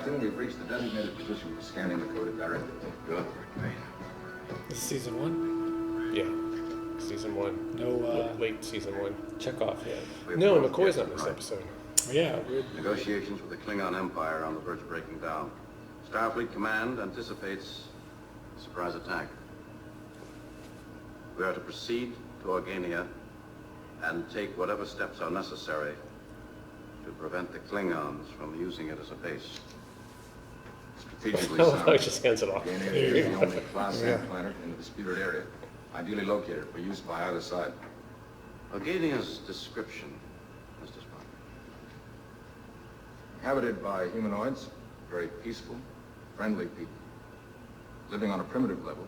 Captain. We've reached the designated position for scanning the coded directive. Good. This is season 1? Yeah. Season 1. No, late season 1. Chekhov yet. No, McCoy's on this episode. Yeah, weird. Negotiations with the Klingon Empire are on the verge of breaking down. Starfleet Command anticipates a surprise attack. We are to proceed to Organia and take whatever steps are necessary to prevent the Klingons from using it as a base. Strategically sound. I just hands it off. Organia is the only Class M planet in the disputed area, ideally located for use by either side. Organia's description, Mr. Spock. Inhabited by humanoids, very peaceful, friendly people, living on a primitive level.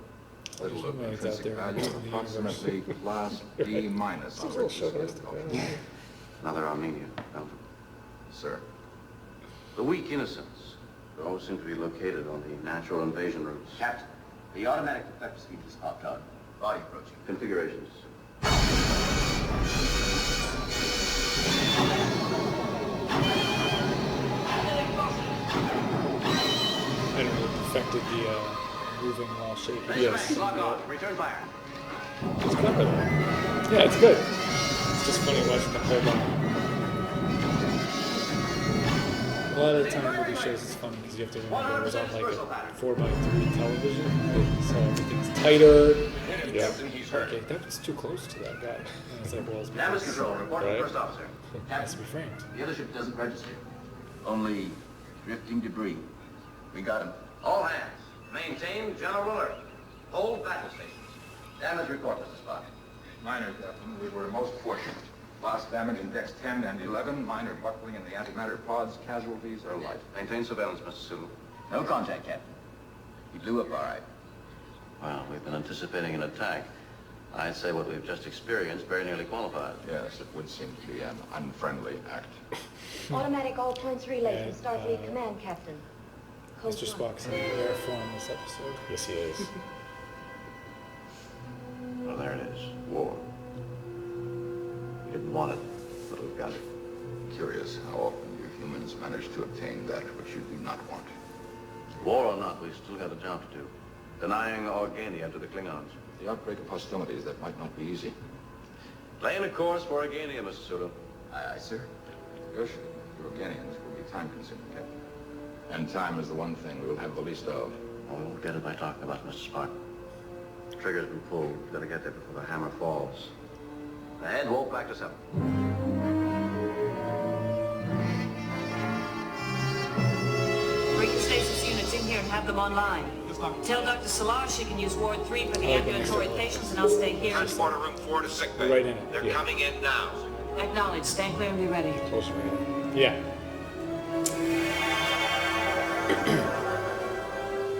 Little of Humanoids out intrinsic there value, in the approximately class D minus on the scale of culture. Another Armenia, Belgium. Sir. The weak innocents all seem to be located on the natural invasion routes. Captain, the automatic deflector scheme is popped on. Body approaching. Configurations. I don't know, it affected the moving while shaking. Yes. Lock on. Return fire. It's clever though. Yeah, it's good. It's just funny watching the whole line. A lot of the time movie shows it's funny because you have to remember it was on like a 4x3 television, so everything's tighter. Yeah. Okay, that was too close to that guy. And it's like, well, it's Damage because control. Reporting Right. first officer. it has to Captain, be framed. the other ship doesn't register. Only drifting debris. We got him. All hands. Maintain general alert. Hold battle stations. Damage report, Mr. Spock. Minor, Captain. We were most fortunate. Lost damage in decks 10 and 11. Minor buckling in the antimatter pods. Casualties are light. Maintain surveillance, Mr. Sulu. No contact, Captain. He blew up all right. Well, we've been anticipating an attack. I'd say what we've just experienced very nearly qualifies. Yes, it would seem to be an unfriendly act. Automatic all points relayed And, from Starfleet Command, Captain. Code Mr. one. Spock's in rare form this episode. Yes, he is. Well, there it is. War. We didn't want it, but we've got it. Curious how often you humans manage to obtain that which you do not want. War or not, we've still got a job to do. Denying Organia to the Klingons. The outbreak of hostilities, that might not be easy. Laying a course for Organia, Mr. Sulu. Aye, aye, sir. Negotiating with the Organians will be time-consuming, Captain. And time is the one thing we will have the least of. Well, we won't get it by talking about it, Mr. Spock. The trigger's been pulled. We've got to get there before the hammer falls. Ahead, walk back to 7. Bring the stasis units in here and have them online. Tell Dr. Salar she can use Ward 3 for the ambulatory patients, and I'll stay here. Transporter room 4 to sick bay. Right in it. They're Yeah. coming in now. Acknowledge. Stand clear and be ready. Close man. Yeah.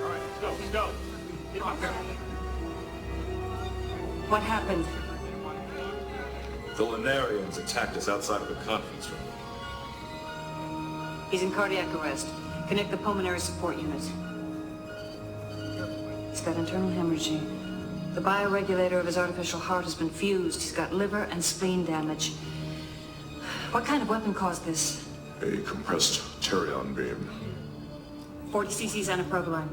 All right, let's go. Get on there. What happened? The Lunarians attacked us outside of the conference room. He's in cardiac arrest. Connect the pulmonary support unit. He's got internal hemorrhaging. The bioregulator of his artificial heart has been fused. He's got liver and spleen damage. What kind of weapon caused this? A compressed Terion beam. 40 cc's anaprovaline.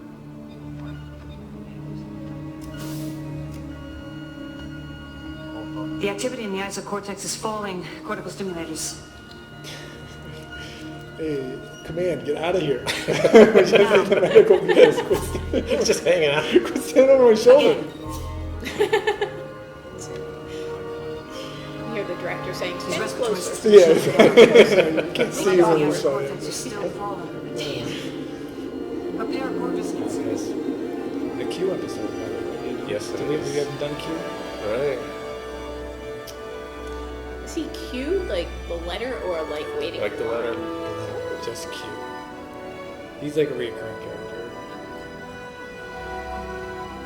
The activity in the isocortex is falling. Cortical stimulators. Hey, command, get out of here. Just like the medical guys, He's just hanging out. quit standing over my shoulder. You hear the director saying, His stand respiratory closer. system. Yeah, you can see The him on the isocortex side. is still falling. Prepare gorgeousness. Yes. The Q episode, by the way. Yes, it Did we is. haven't done Q? Right. Is he Q, like the letter, or like waiting? Like the letter. Just Q. He's like a recurring character.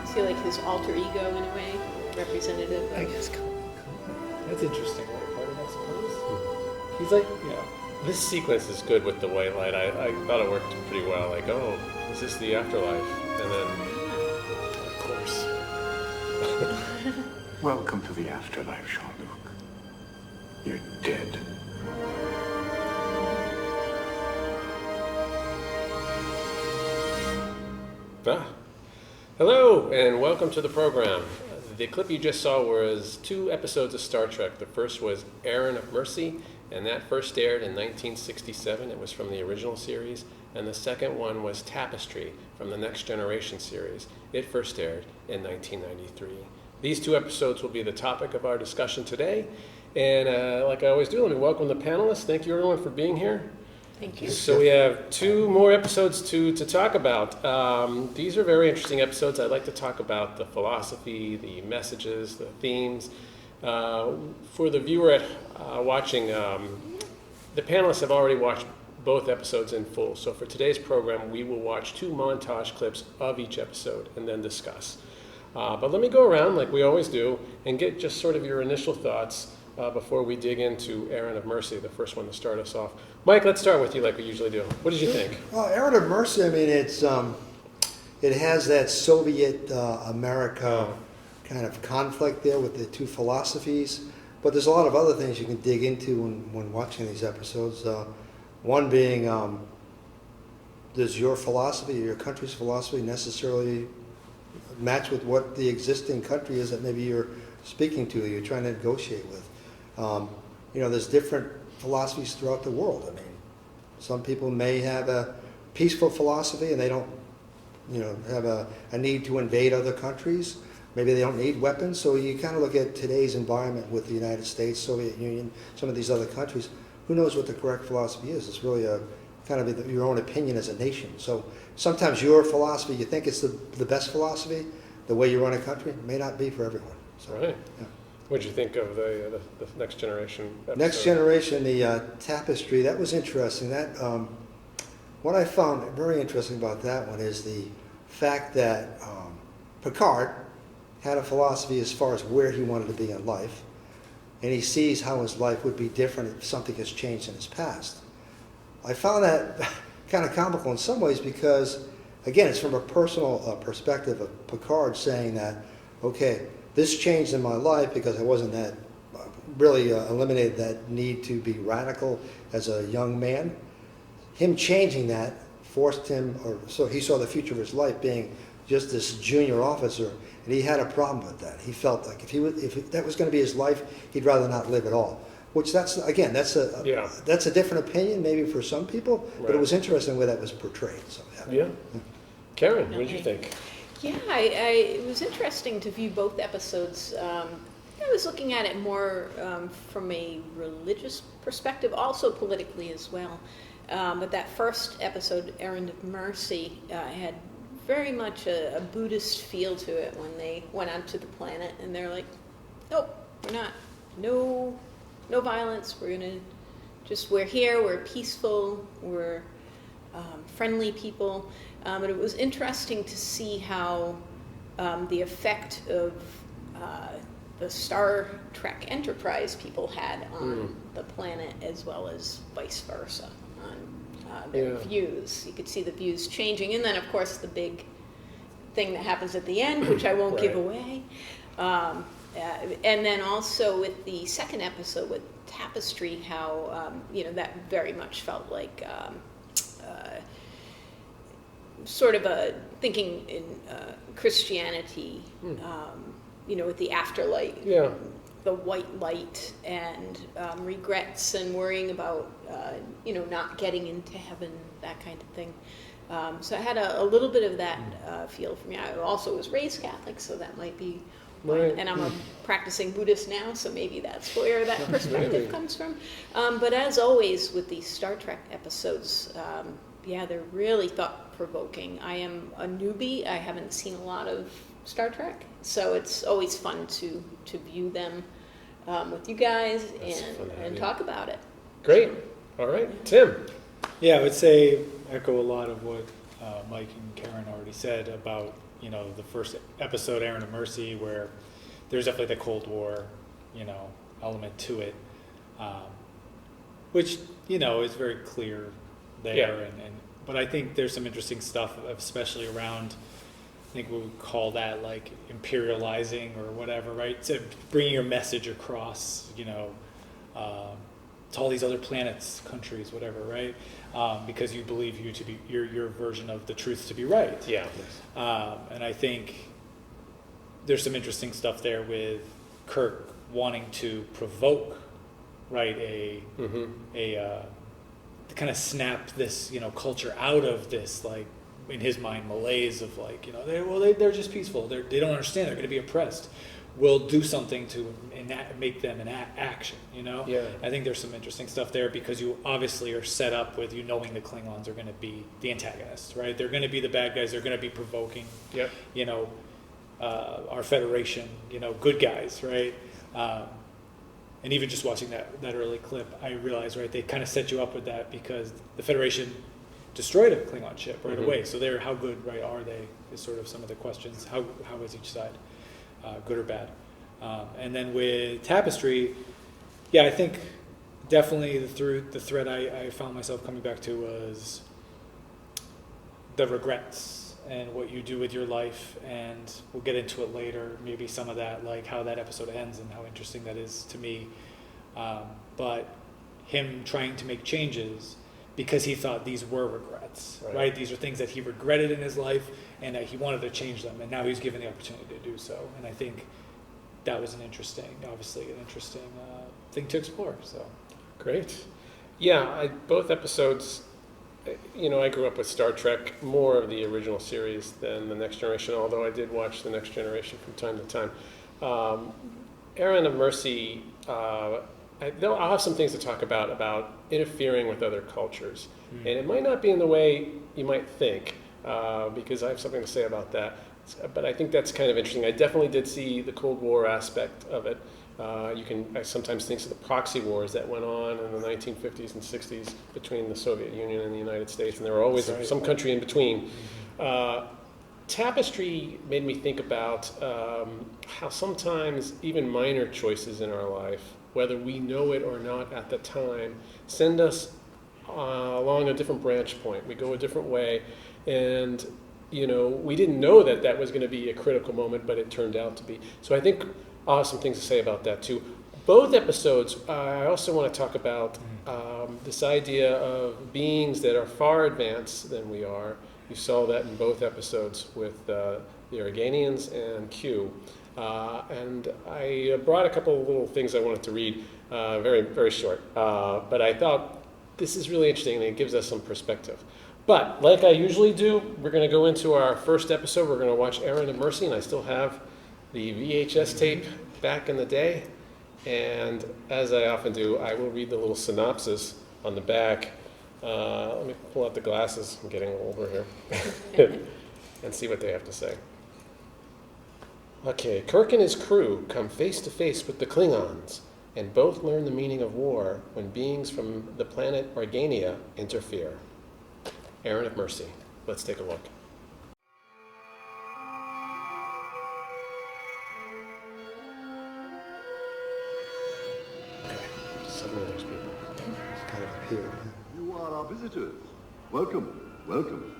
Is he like his alter ego in a way? Representative of... I guess. That's interesting. Like, part of, I suppose. He's like, yeah. This sequence is good with the white light. I thought it worked pretty well. Like, oh, is this the afterlife? And then, Of course. Welcome to the afterlife, Jean-Luc. You're dead. Hello, and welcome to the program. The clip you just saw was 2 episodes of Star Trek. The first was Errand of Mercy, and that first aired in 1967. It was from the original series. And the second one was Tapestry from the Next Generation series. It first aired in 1993. These 2 episodes will be the topic of our discussion today. And like I always do, let me welcome the panelists. Thank you, everyone, for being here. Thank you. So we have 2 more episodes to talk about. These are very interesting episodes. I'd like to talk about the philosophy, the messages, the themes. For the viewer watching, the panelists have already watched both episodes in full. So for today's program, we will watch 2 montage clips of each episode and then discuss. But let me go around like we always do and get just sort of your initial thoughts before we dig into Errand of Mercy, the first one to start us off. Mike, let's start with you like we usually do. What did you think? Well, Errand of Mercy, I mean, it has that Soviet America kind of conflict there with the 2 philosophies, but there's a lot of other things you can dig into when watching these episodes. One being, does your philosophy or your country's philosophy necessarily match with what the existing country is that maybe you're speaking to, you're trying to negotiate with? There's different philosophies throughout the world. I mean, some people may have a peaceful philosophy and they don't, have a need to invade other countries. Maybe they don't need weapons. So you kind of look at today's environment with the United States, Soviet Union, some of these other countries. Who knows what the correct philosophy is? It's really a kind of your own opinion as a nation. So sometimes your philosophy, you think it's the best philosophy, the way you run a country, may not be for everyone. So, right. Yeah. What did you think of the Next Generation episode? Next Generation, the Tapestry, that was interesting. That what I found very interesting about that one is the fact that Picard had a philosophy as far as where he wanted to be in life, and he sees how his life would be different if something has changed in his past. I found that kind of comical in some ways because, again, it's from a personal perspective of Picard saying that, okay, this changed in my life because I wasn't that, really eliminated that need to be radical as a young man. Him changing that forced him, or so he saw the future of his life being just this junior officer, and he had a problem with that. He felt like if that was going to be his life, he'd rather not live at all. Which that's a different opinion maybe for some people, but it was interesting the way that was portrayed. So yeah. Karen, what did you think? Yeah, it was interesting to view both episodes. I was looking at it more from a religious perspective, also politically as well. But that first episode, Errand of Mercy, had very much a Buddhist feel to it when they went onto the planet, and they're like, nope, we're not. No violence. We're here. We're peaceful. We're friendly people. But it was interesting to see how the effect of the Star Trek Enterprise people had on the planet, as well as vice versa on their views. You could see the views changing, and then of course the big thing that happens at the end, which I won't give away. And then also with the second episode with Tapestry, how that very much felt like sort of a thinking in Christianity, with the afterlife, the white light, and regrets and worrying about not getting into heaven, that kind of thing. So I had a little bit of that feel for me. I also was raised Catholic, so that might be. Right. And I'm a practicing Buddhist now, so maybe that's where that perspective comes from. But as always with these Star Trek episodes, they're really thought-provoking. I am a newbie. I haven't seen a lot of Star Trek, so it's always fun to view them with you guys and talk about it. Great. All right. Tim. Yeah, I would say echo a lot of what Mike and Karen already said about the first episode, Errand of Mercy, where there's definitely the Cold War, element to it, which, is very clear there. Yeah. But I think there's some interesting stuff, especially around, I think we would call that like imperializing or whatever, right? So bringing your message across, to all these other planets, countries, whatever, right? Because you believe you to be your version of the truth to be right. Yeah. And I think there's some interesting stuff there with Kirk wanting to provoke, right, to kind of snap this, culture out of this, like, in his mind, malaise of, like, they're just peaceful. They don't understand. They're going to be oppressed. We'll do something to make them enact action, Yeah. I think there's some interesting stuff there because you obviously are set up with knowing the Klingons are going to be the antagonists, right? They're going to be the bad guys. They're going to be provoking, Yep. Our Federation, good guys, right? And even just watching that early clip, I realized, right, they kind of set you up with that because the Federation destroyed a Klingon ship right away. So how good, right, are they? Is sort of some of the questions. How is each side, good or bad? And then with Tapestry, yeah, I think definitely the thread I found myself coming back to was the regrets and what you do with your life, and we'll get into it later, maybe some of that, like how that episode ends and how interesting that is to me. But him trying to make changes because he thought these were regrets, right? These are things that he regretted in his life and that he wanted to change them, and now he's given the opportunity to do so. And I think that was obviously an interesting thing to explore. So Great. Yeah, both episodes, I grew up with Star Trek, more of the original series than The Next Generation, although I did watch The Next Generation from time to time. Errand of Mercy, I'll have some things to talk about interfering with other cultures. And it might not be in the way you might think, because I have something to say about that. But I think that's kind of interesting. I definitely did see the Cold War aspect of it. I sometimes think of the proxy wars that went on in the 1950s and 60s between the Soviet Union and the United States, and there were always some country in between. Tapestry made me think about how sometimes even minor choices in our life, whether we know it or not at the time, send us along a different branch point. We go a different way, and we didn't know that was going to be a critical moment, but it turned out to be. So I think I'll have some things to say about that too. Both episodes, I also want to talk about this idea of beings that are far advanced than we are. You saw that in both episodes with the Organians and Q. And I brought a couple of little things I wanted to read, very, very short. But I thought this is really interesting and it gives us some perspective. But like I usually do, we're going to go into our first episode. We're going to watch Errand of Mercy, and I still have the VHS tape back in the day. And as I often do, I will read the little synopsis on the back. Let me pull out the glasses. I'm getting older here. And see what they have to say. Okay, Kirk and his crew come face to face with the Klingons, and both learn the meaning of war when beings from the planet Organia interfere. Errand of Mercy. Let's take a look. Suddenly there's people. It's kind of appeared. You are our visitors. Welcome, welcome.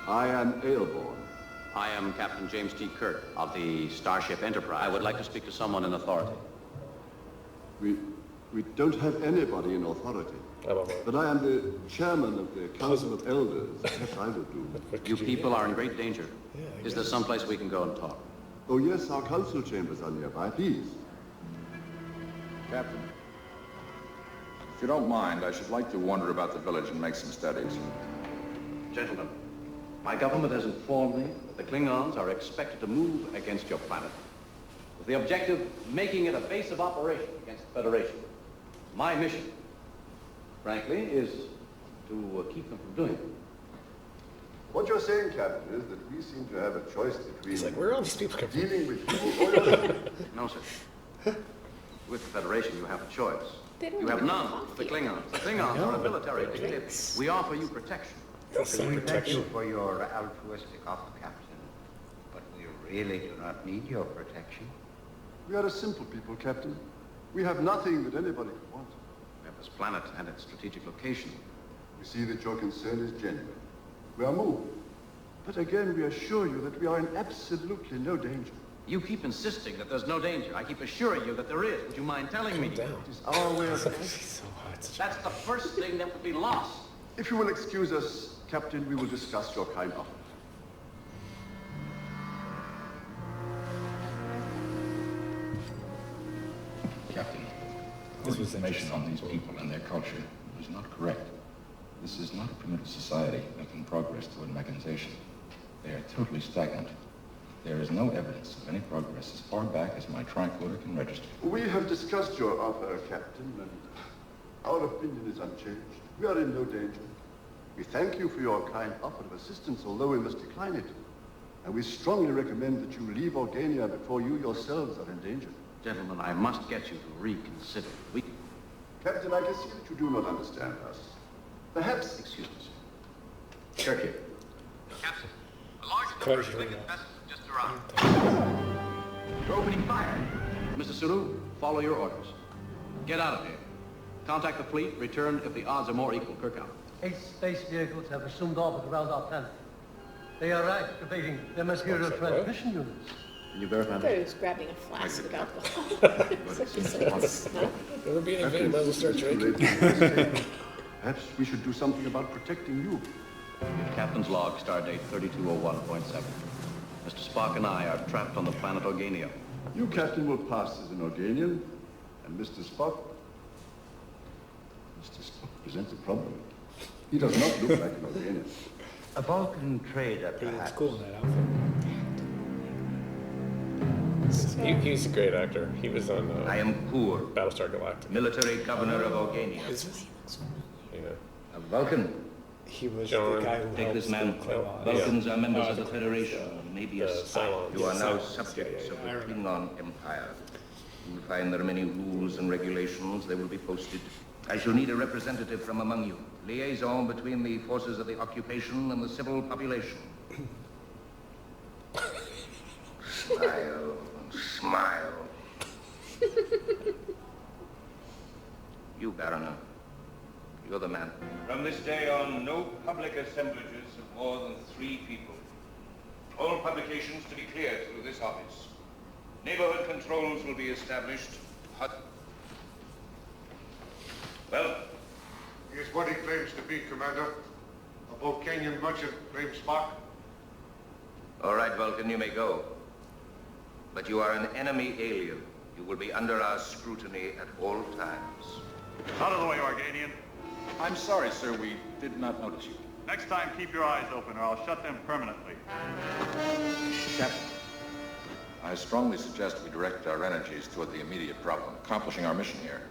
I am Aelborn. I am Captain James T. Kirk of the Starship Enterprise. I would like to speak to someone in authority. We don't have anybody in authority. But I am the chairman of the Council of Elders. Yes, I will do. You people are in great danger. Is there some place we can go and talk? Oh yes, our council chambers are nearby. Please. Captain, if you don't mind, I should like to wander about the village and make some studies. Gentlemen, my government has informed me that the Klingons are expected to move against your planet, with the objective of making it a base of operation against the Federation. My mission, frankly, is to keep them from doing it. What you're saying, Captain, is that we seem to have a choice between where are all these people coming from? dealing with you or No, sir. With the Federation, you have a choice. You have none with the Klingons. The Klingons are a military dictator. We offer you protection. Thank you for your altruistic offer, Captain. But we really do not need your protection. We are a simple people, Captain. We have nothing that anybody could want. We have this planet and its strategic location. We see that your concern is genuine. We are moved. But again, we assure you that we are in absolutely no danger. You keep insisting that there's no danger. I keep assuring you that there is. Would you mind telling me? Down. It is our way of So hot. That's the first thing that would be lost. If you will excuse us, Captain, we will discuss your kind offer. Captain, This this was information on these people and their culture is not correct. This is not a primitive society making progress toward mechanization. They are totally stagnant. There is no evidence of any progress as far back as my tricorder can register. We have discussed your offer, Captain, and our opinion is unchanged. We are in no danger. We thank you for your kind offer of assistance, although we must decline it. And we strongly recommend that you leave Organia before you yourselves are in danger. Gentlemen, I must get you to reconsider. Captain, I can see that you do not understand us. Perhaps... Excuse me, sir. Kirky. Captain, a large number of Closure. vessels just arrived. You're opening fire. Mr. Sulu, follow your orders. Get out of here. Contact the fleet. Return if the odds are more equal. Kirk out. 8 space vehicles have assumed orbit around our planet. They are activating their material transmission units. Can you verify I thought that? he was grabbing a flask of alcohol. Never be in vain, might as well start drinking. Perhaps we should do something about protecting you. Captain's log, stardate 3201.7. Mr. Spock and I are trapped on the planet Organia. You, Captain, will pass as an Organian, and Mr. Spock presents a problem. He does not look like an Organian. A Vulcan trader, He looks perhaps. cool in that outfit. He's a great actor. He was on I am Poor, Battlestar Galactica. military governor of Organia. Is you know. A Vulcan. He was John, the guy who Take helped this man. the Klingons. Vulcans are members of the the Federation, maybe a the spy. Cylons. You are now Cylons, subjects yeah, of I the remember. Klingon Empire. You will find there are many rules and regulations. They will be posted. I shall need a representative from among you. Liaison between the forces of the occupation and the civil population. Smile, smile. You, Baronet. You're the man. From this day on, no public assemblages of more than 3 people. All publications to be cleared through this office. Neighborhood controls will be established. Well? He is what he claims to be, Commander. A Vulcanian merchant named Spock. All right, Vulcan, you may go. But you are an enemy alien. You will be under our scrutiny at all times. Out of the way, Organian. I'm sorry, sir. We did not notice you. Next time, keep your eyes open or I'll shut them permanently. Captain, I strongly suggest we direct our energies toward the immediate problem, accomplishing our mission here.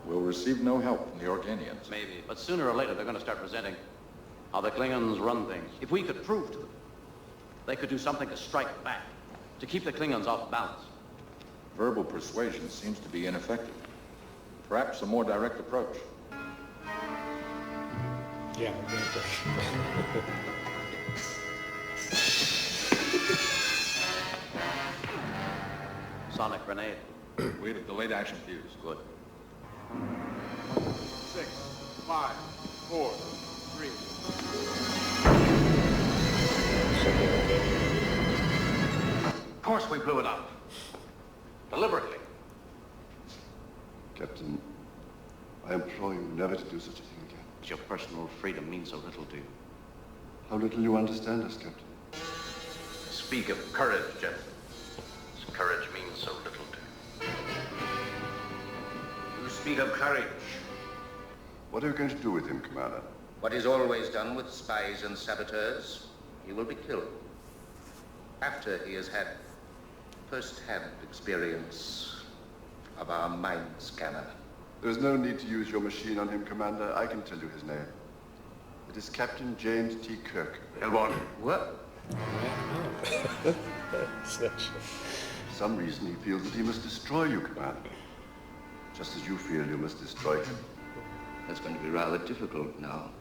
We'll receive no help from the Organians. Maybe, but sooner or later they're going to start presenting how the Klingons run things. If we could prove to them, they could do something to strike back, to keep the Klingons off balance. Verbal persuasion seems to be ineffective. Perhaps a more direct approach. Yeah, exactly. Sonic grenade. We have delayed action fuse. Good. 6, 5, 4, 3. Of course we blew it up. Deliberately. Captain, I implore you never to do such a thing again. But your personal freedom means so little to you. How little you understand us, Captain. Speak of courage, gentlemen. This courage means so little to you. You speak of courage. What are you going to do with him, Commander? What is always done with spies and saboteurs, he will be killed. After he has had first-hand experience of our mind scanner. There's no need to use your machine on him, Commander. I can tell you his name. It is Captain James T. Kirk. Elbon. What? For some reason, he feels that he must destroy you, Commander. Just as you feel you must destroy him. That's going to be rather difficult now.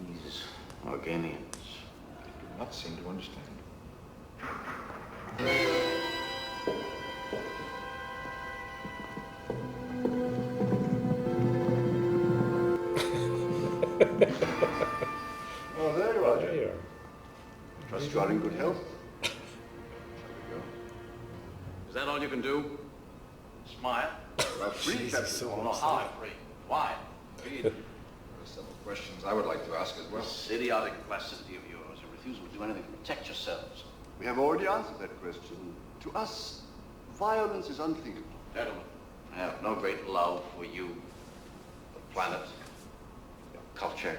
These Organians Do not seem to understand. Oh, there you are. There you are. Trust you are in good health. Is that all you can do? Smile? You are free, Captain. Oh, no, how free? Why? There are several questions I would like to ask as well. This idiotic placidity of yours, your refusal to do anything to protect yourselves. We have already answered that question. To us, violence is unthinkable. Gentlemen, I have no great love for you, the planet, your culture.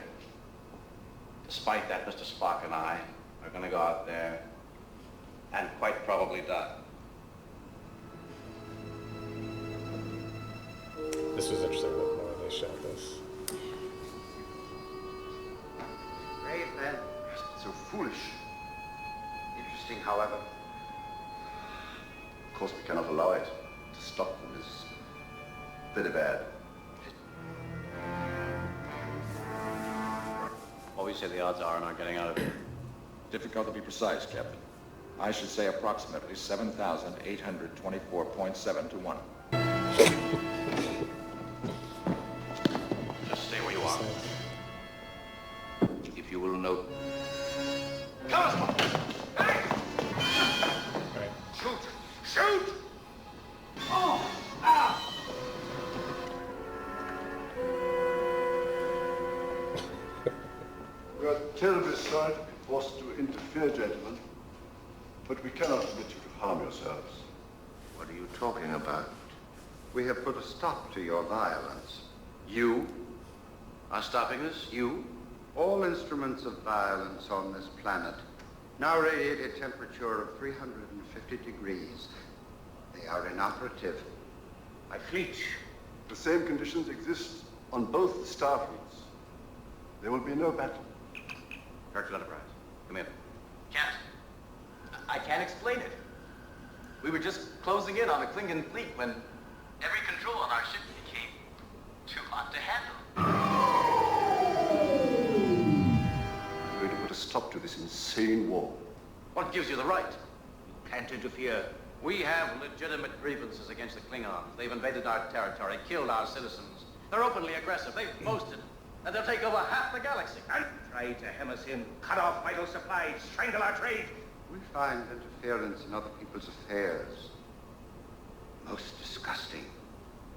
Despite that, Mr. Spock and I are going to go out there and quite probably die. This was interesting, the way they shot this. Brave men. So foolish. Interesting, however. Of course, we cannot allow it. To stop them is very bad. What would you say the odds are on our getting out of here? Difficult to be precise, Captain. I should say approximately 7,824.7 to 1. Just stay where you are. If you will note. Come on, Spock! Hey! Right. Shoot! Shoot! Oh! Ah! We are terribly sorry to be forced to interfere, gentlemen, but we cannot permit you to harm yourselves. What are you talking about? We have put a stop to your violence. You are stopping this? You? All instruments of violence on this planet now radiate a temperature of 350 degrees. They are inoperative. My fleet. The same conditions exist on both the star fleets. There will be no battle. Churchill Enterprise, come in. Can't. I can't explain it. We were just closing in on a Klingon fleet when every control on our ship became too hot to handle. I'm going to put a stop to this insane war. What gives you the right? You can't interfere. We have legitimate grievances against the Klingons. They've invaded our territory, killed our citizens. They're openly aggressive. They've boasted. And they'll take over half the galaxy. And try to hem us in, cut off vital supplies, strangle our trade. We find interference in other people's affairs most disgusting.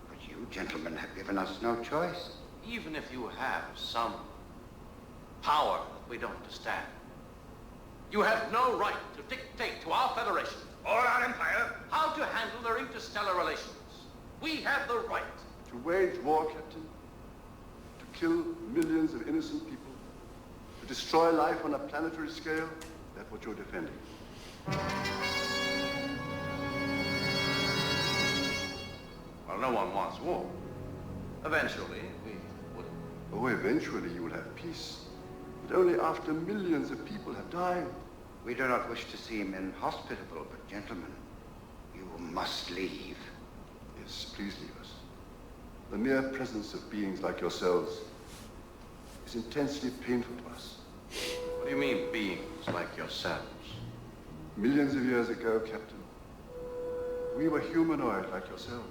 But you gentlemen have given us no choice. Even if you have some power that we don't understand, you have no right to dictate to our Federation or our Empire how to handle their interstellar relations. We have the right To wage war, Captain. To kill millions of innocent people. To destroy life on a planetary scale. That's what you're defending. Well, no one wants war. Eventually, we would. Oh, eventually you will have peace. But only after millions of people have died. We do not wish to seem inhospitable, but gentlemen, you must leave. Yes, please leave us. The mere presence of beings like yourselves is intensely painful to us. What do you mean, beings like yourselves? Millions of years ago, Captain, we were humanoid like yourselves.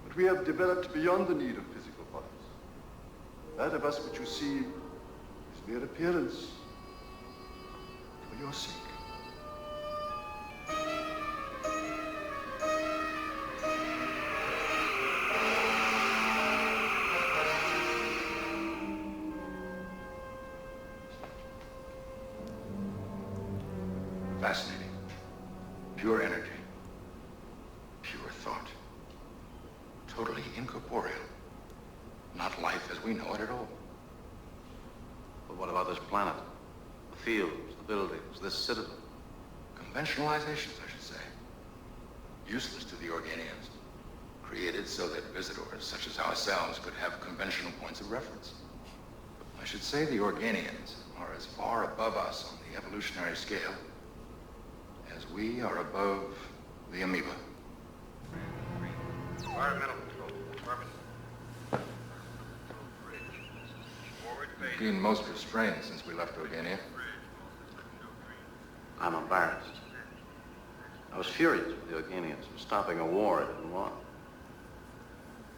But we have developed beyond the need of physical bodies. That of us which you see is mere appearance. For your sake. Fascinating. Pure energy. Pure thought. Totally incorporeal. Not life as we know it at all. But what about this planet? The fields, the buildings, this citadel? Conventionalizations, I should say. Useless to the Organians. Created so that visitors, such as ourselves, could have conventional points of reference. I should say the Organians are as far above us on the evolutionary scale as we are above the amoeba. Environmental control. Department. We've been most restrained since we left Organia. I'm embarrassed. I was furious with the Organians for stopping a war I didn't want.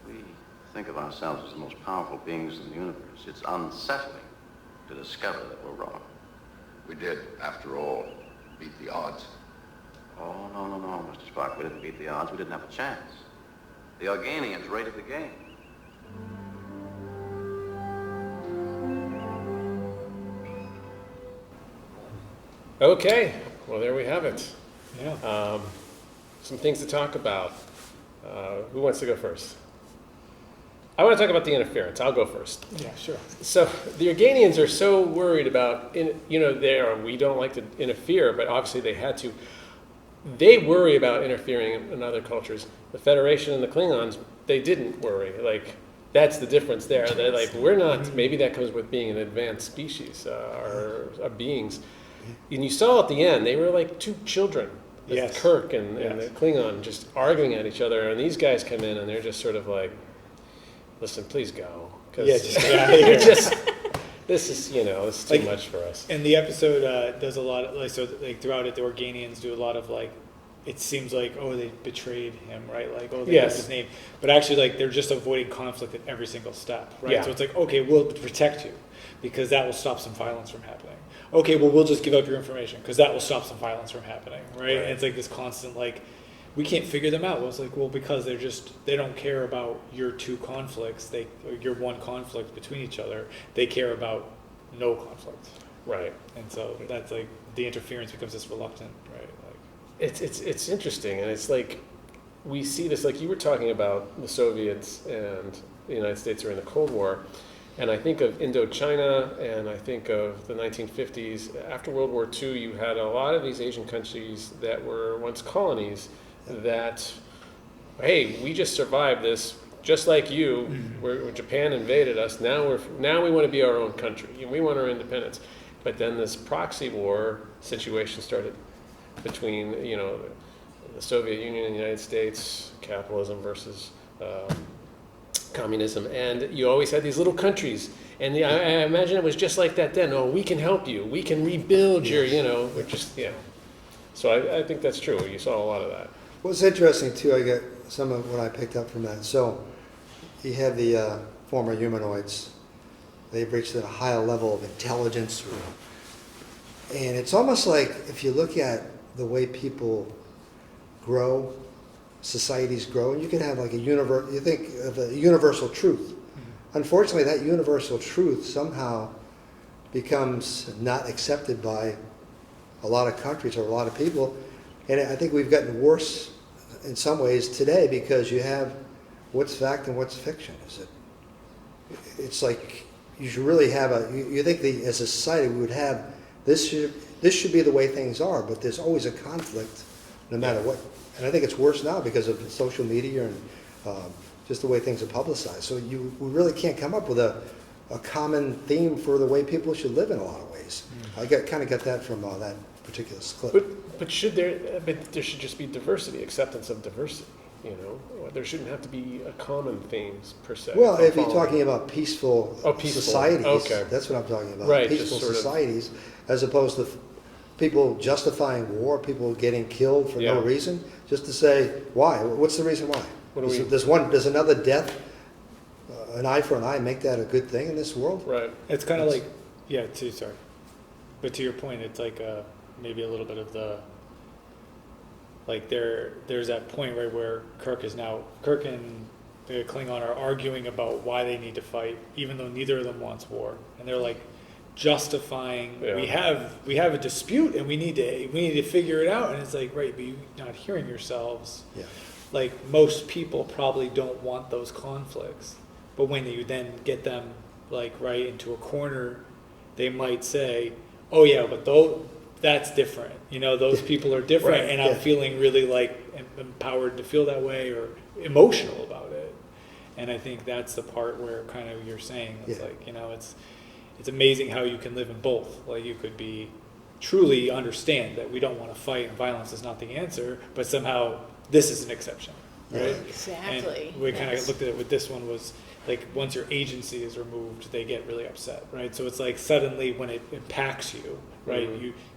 We think of ourselves as the most powerful beings in the universe, it's unsettling to discover that we're wrong. We did, after all, beat the odds. Oh, no, Mr. Spock. We didn't beat the odds. We didn't have a chance. The Organians raided the game. Okay, well, there we have it. Yeah. Some things to talk about. Who wants to go first? I want to talk about the interference. I'll go first. Yeah, sure. So the Organians are so worried about, we don't like to interfere, but obviously they had to. They worry about interfering in other cultures. The Federation and the Klingons, they didn't worry. Like, that's the difference there. They're like, we're not, maybe that comes with being an advanced species, or beings. And you saw at the end, they were like two children. Yes. Kirk and the Klingon just arguing at each other, and these guys come in and they're just sort of like, listen, please go. Just get out of here. This is too much for us. And the episode does a lot of, throughout it, the Organians do a lot of, it seems like, they betrayed him, right? They have his name. But actually, they're just avoiding conflict at every single step, right? Yeah. So it's okay, we'll protect you because that will stop some violence from happening. Okay, well, we'll just give up your information because that will stop some violence from happening, right? And it's this constant, we can't figure them out. Well, it's because they don't care about your two conflicts, your one conflict between each other. They care about no conflict. Right. And so that's the interference becomes this reluctant, right? It's interesting, and it's we see this, you were talking about the Soviets and the United States during the Cold War, and I think of Indochina, and I think of the 1950s. After World War II, you had a lot of these Asian countries that were once colonies that, hey, we just survived this, just like you, where Japan invaded us. Now we want to be our own country, and we want our independence. But then this proxy war situation started between the Soviet Union and the United States, capitalism versus communism, and you always had these little countries. And I imagine it was just like that then. Oh, we can help you. We can rebuild your, we're just, So I think that's true. You saw a lot of that. What's interesting, too, I get some of what I picked up from that. So you have the former humanoids. They've reached a higher level of intelligence. And it's almost like if you look at the way people grow, societies grow, and you can have you think of a universal truth. Unfortunately, that universal truth somehow becomes not accepted by a lot of countries or a lot of people. And I think we've gotten worse in some ways today because you have what's fact and what's fiction. It's like you should really have you think as a society we would have this should be the way things are, but there's always a conflict no matter what. And I think it's worse now because of social media and just the way things are publicized. So we really can't come up with a common theme for the way people should live in a lot of ways. I kind of got that from that particular clip. But there should just be diversity, acceptance of diversity. There shouldn't have to be a common themes per se. Well, if you're talking about peaceful societies, okay. That's what I'm talking about. Right, peaceful societies, as opposed to people justifying war, people getting killed for no reason, just to say why. What's the reason why? Does another death, an eye for an eye, make that a good thing in this world? Right. It's kind of sorry. But to your point, it's maybe a little bit of the, there's that point right where Kirk and the Klingon are arguing about why they need to fight, even though neither of them wants war. And they're justifying, we have a dispute and we need to figure it out. And it's right, but you're not hearing yourselves. Yeah. Most people probably don't want those conflicts. But when you then get them right into a corner, they might say, oh yeah, but that's different. Those people are different, right, and I'm feeling really empowered to feel that way or emotional about it. And I think that's the part where kind of you're saying it's it's amazing how you can live in both. You could be truly understand that we don't want to fight and violence is not the answer, but somehow this is an exception, right? Exactly. And we kind of looked at it with this one was like once your agency is removed, they get really upset, right? So it's like suddenly when it impacts you, right?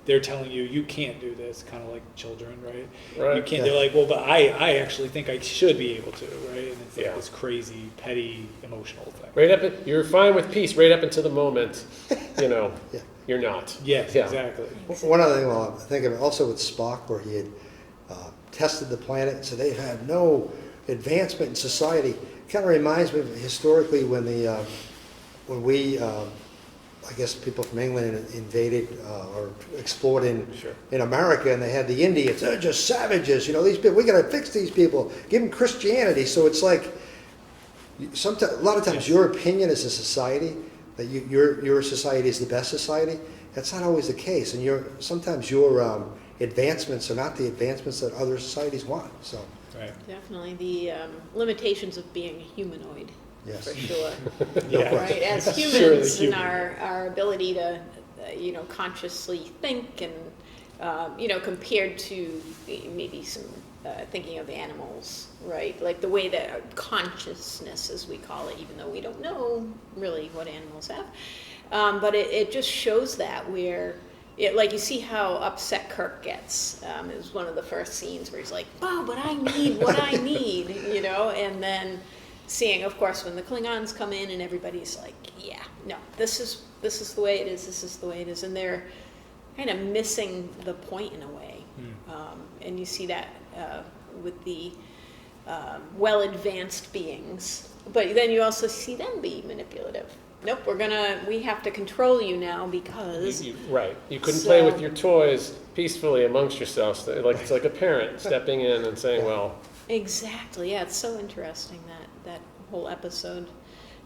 They're telling you you can't do this, kind of like children, right? You can't. They're like, well, but I actually think I should be able to, right? And it's like this crazy, petty, emotional thing. Right up, you're fine with peace right up until the moment, you're not. Yes, exactly. One other thing while I'm thinking of, also with Spock, where he had tested the planet, so they've had no advancement in society. Kind of reminds me of historically when we, I guess people from England invaded or explored in America, and they had the Indians. They're just savages, these people. We got to fix these people. Give them Christianity. So it's like, sometimes, a lot of times, your opinion as a society that your society is the best society. That's not always the case, and sometimes your advancements are not the advancements that other societies want. So. Right. Definitely the limitations of being a humanoid, for sure. Right, as humans, and our ability to, consciously think, and compared to maybe some thinking of animals, right? Like the way that consciousness, as we call it, even though we don't know really what animals have, but it just shows that where. Like you see how upset Kirk gets. It was one of the first scenes where he's like, "Oh, but I need what I need," and then seeing, of course, when the Klingons come in and everybody's like, "Yeah, no, this is the way it is. This is the way it is," and they're kind of missing the point in a way. And you see that with the well-advanced beings, but then you also see them be manipulative. Nope, we have to control you now because... Right. You couldn't play with your toys peacefully amongst yourselves. It's like a parent stepping in and saying, well... Exactly, yeah, it's so interesting, that whole episode.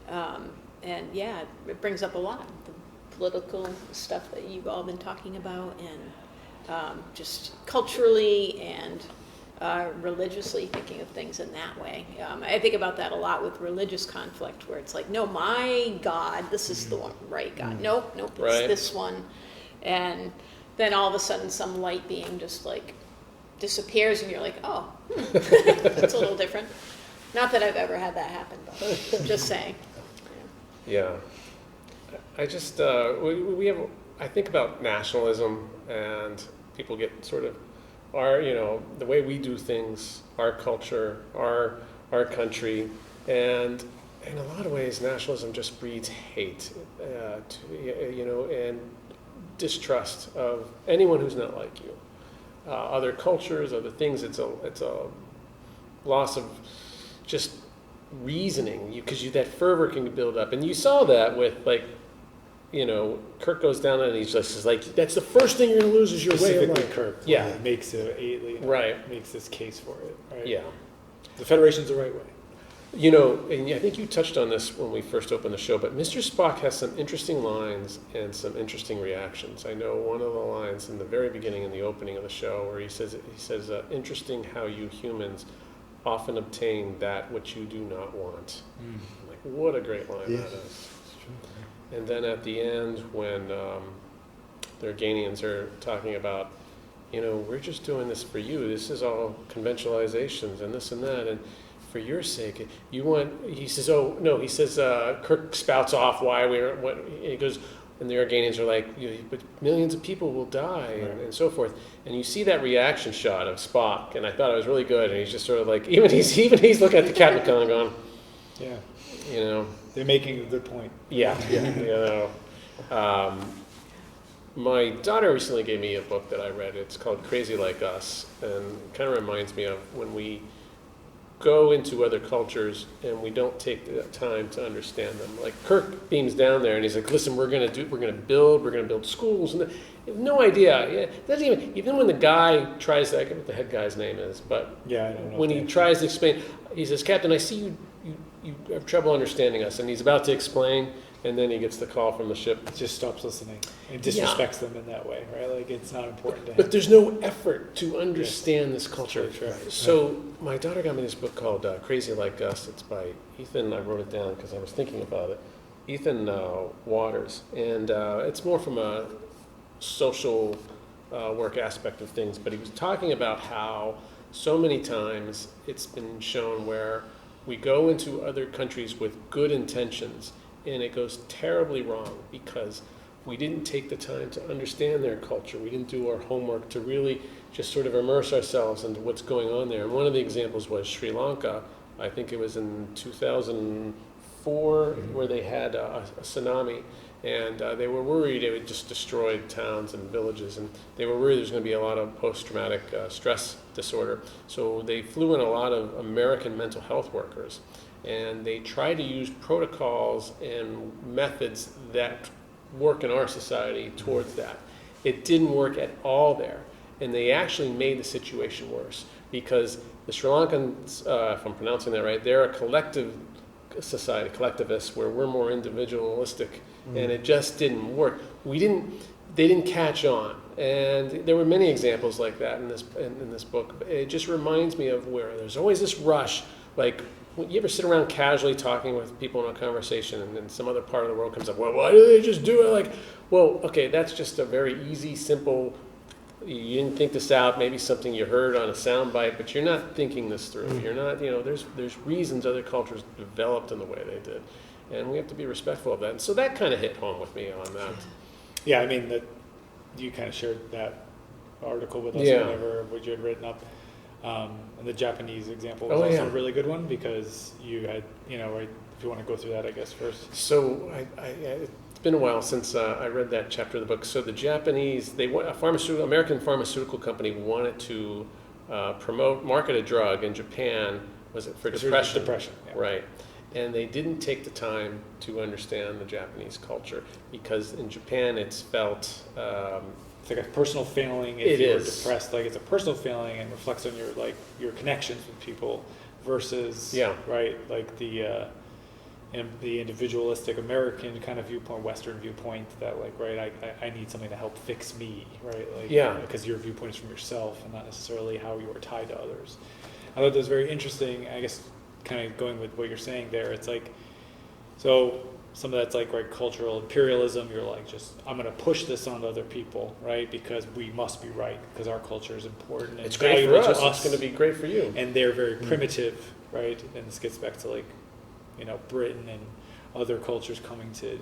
And yeah, it brings up a lot. The political stuff that you've all been talking about, and just culturally and religiously thinking of things in that way. I think about that a lot with religious conflict, where it's like, no, my God, this is the one, right God. Nope, it's this one. And then all of a sudden some light being just like disappears, and you're like, oh, that's a little different. Not that I've ever had that happen, but just saying. Yeah. I just, I think about nationalism, and people get sort of, the way we do things, our culture, our country, and in a lot of ways, nationalism just breeds hate, and distrust of anyone who's not like you. Other cultures, other things. It's a loss of just reasoning, because that fervor can build up, and you saw that with Kirk goes down and he's just like, that's the first thing you're going to lose is your way of life. Kirk, makes makes this case for it, right? Yeah, the Federation's the right way. And I think you touched on this when we first opened the show, but Mr. Spock has some interesting lines and some interesting reactions. I know one of the lines in the very beginning, in the opening of the show, where he says, interesting how you humans often obtain that which you do not want. Like, what a great line that is. And then at the end, when the Organians are talking about, we're just doing this for you. This is all conventionalizations and this and that, and for your sake, you want. He says, "Oh no," he says. Kirk spouts off why he goes, and the Organians are like, "But millions of people will die," and so forth. And you see that reaction shot of Spock, and I thought it was really good. And he's just sort of like, even he's looking at the Captain McConnell going, "Yeah, they're making a good point." Yeah. My daughter recently gave me a book that I read. It's called Crazy Like Us, and it kind of reminds me of when we go into other cultures and we don't take the time to understand them. Like Kirk beams down there and he's like, "Listen, we're gonna build schools," and they have no idea. It doesn't even when the guy tries to, I forget what the head guy's name is, but I don't know, when he tries to explain, he says, "Captain, I see you have trouble understanding us," and he's about to explain, and then he gets the call from the ship. Just stops listening and disrespects them in that way, right? Like, it's not important to him. But there's no effort to understand this culture. So my daughter got me this book called Crazy Like Us. It's by Ethan. I wrote it down because I was thinking about it. Ethan Waters, and it's more from a social work aspect of things. But he was talking about how so many times it's been shown where We go into other countries with good intentions, and it goes terribly wrong because we didn't take the time to understand their culture. We didn't do our homework to really just sort of immerse ourselves into what's going on there. And one of the examples was Sri Lanka. I think it was in 2004 where they had a tsunami, and they were worried it would just destroy towns and villages, and they were worried there was going to be a lot of post-traumatic stress disorder. So they flew in a lot of American mental health workers, and they tried to use protocols and methods that work in our society towards that. It didn't work at all there, and they actually made the situation worse because the Sri Lankans, if I'm pronouncing that right, they're a collective society, collectivists, where we're more individualistic, and it just didn't work. They didn't catch on, and there were many examples like that in this book. It just reminds me of where there's always this rush, like, you ever sit around casually talking with people in a conversation and then some other part of the world comes up, well, why do they just do it? Like, well, okay, that's just a very easy, simple, you didn't think this out, maybe something you heard on a soundbite, but you're not thinking this through. You're not, there's reasons other cultures developed in the way they did. And we have to be respectful of that. And so that kind of hit home with me on that. Yeah, I mean, you kind of shared that article with us, what you had written up. And the Japanese example was also a really good one because you had, if you want to go through that, I guess, first. So it's been a while since I read that chapter of the book. So the Japanese, American pharmaceutical company wanted to market a drug in Japan, was it for depression? Depression, yeah. Right. And they didn't take the time to understand the Japanese culture because in Japan it's felt... it's like a personal failing if you're depressed. Like it's a personal failing and reflects on your connections with people versus like the individualistic American kind of viewpoint, Western viewpoint that I need something to help fix me, right? Because your viewpoint is from yourself and not necessarily how you are tied to others. I thought that was very interesting. I guess kind of going with what you're saying there, it's like so. Some of that's cultural imperialism. You're I'm going to push this on other people, right? Because we must be right, because our culture is important. And it's great for us. It's going to be great for you. And they're very primitive, right? And this gets back to Britain and other cultures coming to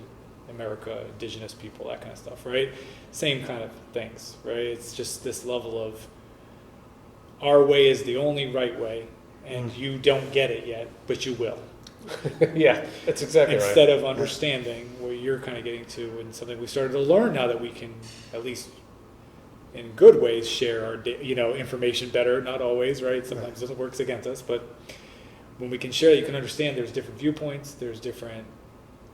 America, indigenous people, that kind of stuff, right? Same kind of things, right? It's just this level of our way is the only right way, and you don't get it yet, but you will. Yeah, that's exactly right. Instead of understanding what you're kind of getting to, and something we started to learn now that we can, at least in good ways, share our information better. Not always, right? Sometimes it works against us, but when we can share, you can understand there's different viewpoints, there's different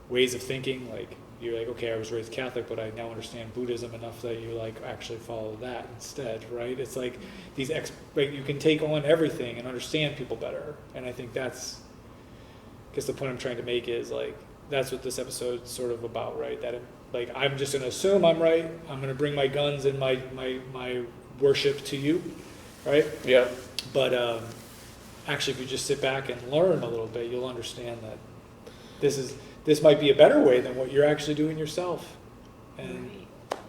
ways of thinking. Like you're okay, I was raised Catholic, but I now understand Buddhism enough that you actually follow that instead, right? It's like these you can take on everything and understand people better, and I think that's. I guess the point I'm trying to make is that's what this episode's sort of about, right? That I'm just going to assume I'm right. I'm going to bring my guns and my worship to you, right? Yeah. But actually, if you just sit back and learn a little bit, you'll understand that this might be a better way than what you're actually doing yourself, and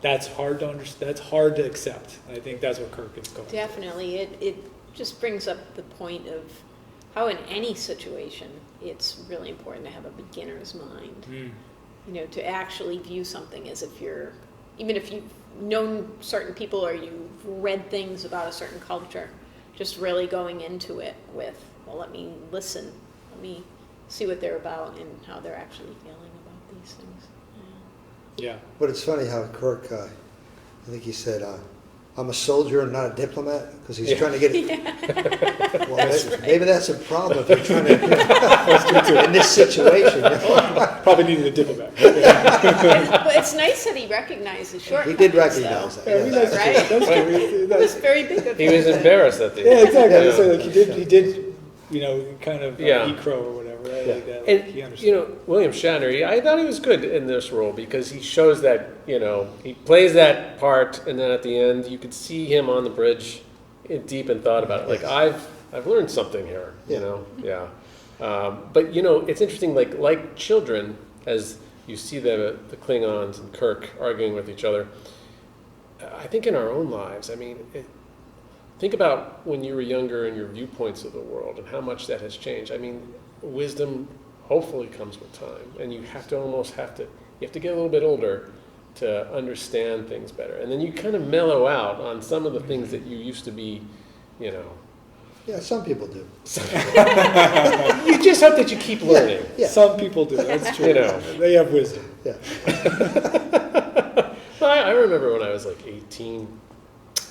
that's hard to understand. That's hard to accept. And I think that's what Kirk is going. Definitely, it just brings up the point of how in any situation it's really important to have a beginner's mind. To actually view something as if even if you've known certain people or you've read things about a certain culture, just really going into it with, well, let me listen, let me see what they're about and how they're actually feeling about these things. Yeah. But it's funny how Kirk, I think he said, I'm a soldier and not a diplomat, because he's trying to get it. Well, maybe that's a problem if you're trying to in this situation. Probably needed a diplomat. But it's nice that he recognized his shortcomings. He did recognize that. Yes. Right? It was very big of him. He was embarrassed at the end. Yeah, exactly. Yeah. So he did, kind of e-crow or whatever. Right? Yeah. Like that. And he understood. William Shatner, I thought he was good in this role because he shows that he plays that part, and then at the end you could see him on the bridge, deep in thought about it. I've learned something here. But it's interesting. Like children, as you see the Klingons and Kirk arguing with each other. I think in our own lives, think about when you were younger and your viewpoints of the world and how much that has changed. wisdom hopefully comes with time, and you have to get a little bit older to understand things better, and then you kind of mellow out on some of the things that you used to be, you know. Yeah, some people do. You just hope that you keep learning. Yeah. Some people do. That's true. You know. They have wisdom. Yeah. I remember when I was like 18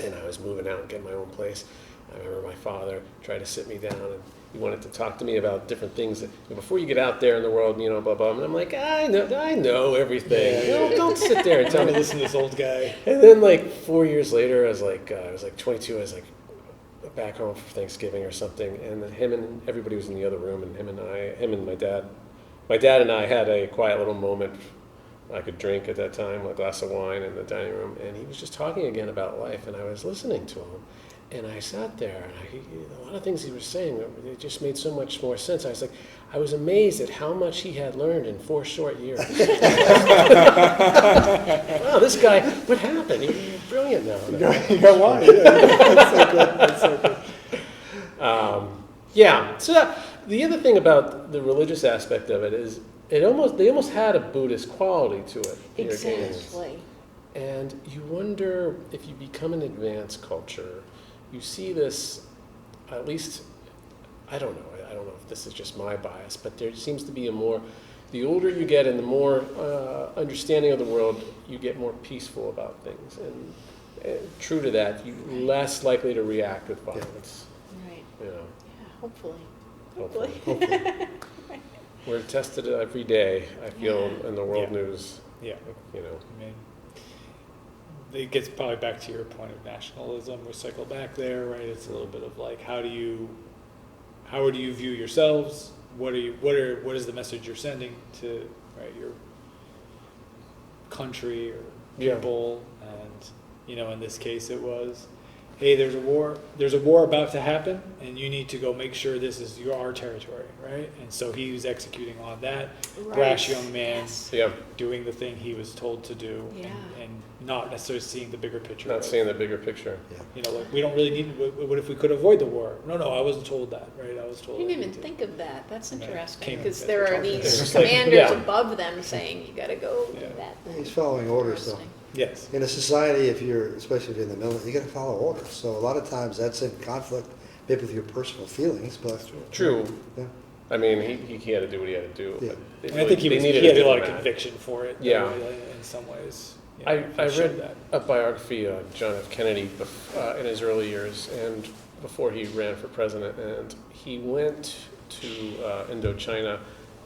and I was moving out and getting my own place. I remember my father tried to sit me down and he wanted to talk to me about different things. Before you get out there in the world, you know, blah, blah. And I'm like, I know everything. Yeah. Don't sit there and tell me. Listen to this old guy. And then like 4 years later, I was like 22. I was like back home for Thanksgiving or something. And then him and everybody was in the other room, and him and my dad and I had a quiet little moment. I could drink at that time, a glass of wine in the dining room, and he was just talking again about life, and I was listening to him. And I sat there, and a lot of things he was saying, it just made so much more sense. I was amazed at how much he had learned in 4 short years. Wow, this guy, what happened? He's brilliant now. You got wine. Yeah. That's so good. Yeah, so the other thing about the religious aspect of it is they almost had a Buddhist quality to it. Exactly. And you wonder if you become an advanced culture, you see this, at least, I don't know if this is just my bias, but there seems to be the older you get and the more understanding of the world, you get more peaceful about things. And true to that, you're less likely to react with violence. Right. You know. Yeah, hopefully. We're tested every day, I feel, in the world news. Yeah. You know. I mean, it gets probably back to your point of nationalism. We cycle back there, right? It's a little bit of like, how do you view yourselves? What is the message you're sending to, right, your country or people? And you know, in this case, it was, hey, there's a war about to happen, and you need to go make sure this is our territory, right? And so he was executing on that. Right. Brash young man, Yeah. doing the thing he was told to do, and not necessarily seeing the bigger picture. Not seeing the bigger picture. Yeah. You know, like, we don't really need. What if we could avoid the war? No, I wasn't told that, right? I was told. I didn't I even need to. think of that. That's interesting Came because as there we're are talking. these It's like, commanders above them saying you got to go do that. He's following orders, though. Interesting. Yes. In a society, especially if you're in the military, you got to follow orders. So a lot of times that's in conflict, maybe with your personal feelings, but True. Yeah. I mean, he had to do what he had to do. Yeah. But And I think he had a lot of conviction for it. Yeah. In some ways. I read a biography of John F. Kennedy in his early years, and before he ran for president, and he went to Indochina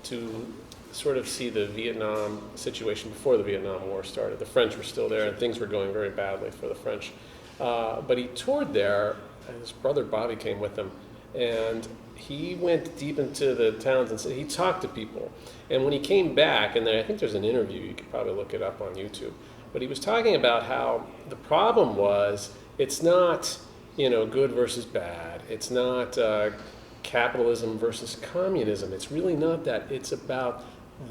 to sort of see the Vietnam situation before the Vietnam War started. The French were still there, and things were going very badly for the French. But he toured there, and his brother Bobby came with him, and he went deep into the towns and he talked to people. And when he came back, and I think there's an interview, you could probably look it up on YouTube, but he was talking about how the problem was, it's not, good versus bad. It's not capitalism versus communism. It's really not that. It's about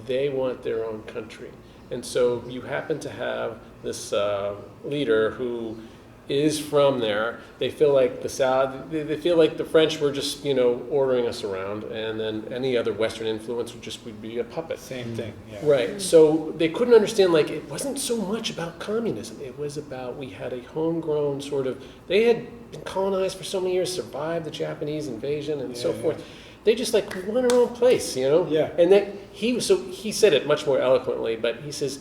they want their own country. And so you happen to have this leader who is from there. They feel like the French were just, ordering us around, and then any other Western influence would be a puppet. Same thing, yeah. Right. So they couldn't understand, it wasn't so much about communism. It was about, we had a homegrown they had been colonized for so many years, survived the Japanese invasion and so forth. They just we want our own place, Yeah. And then he said it much more eloquently, but he says,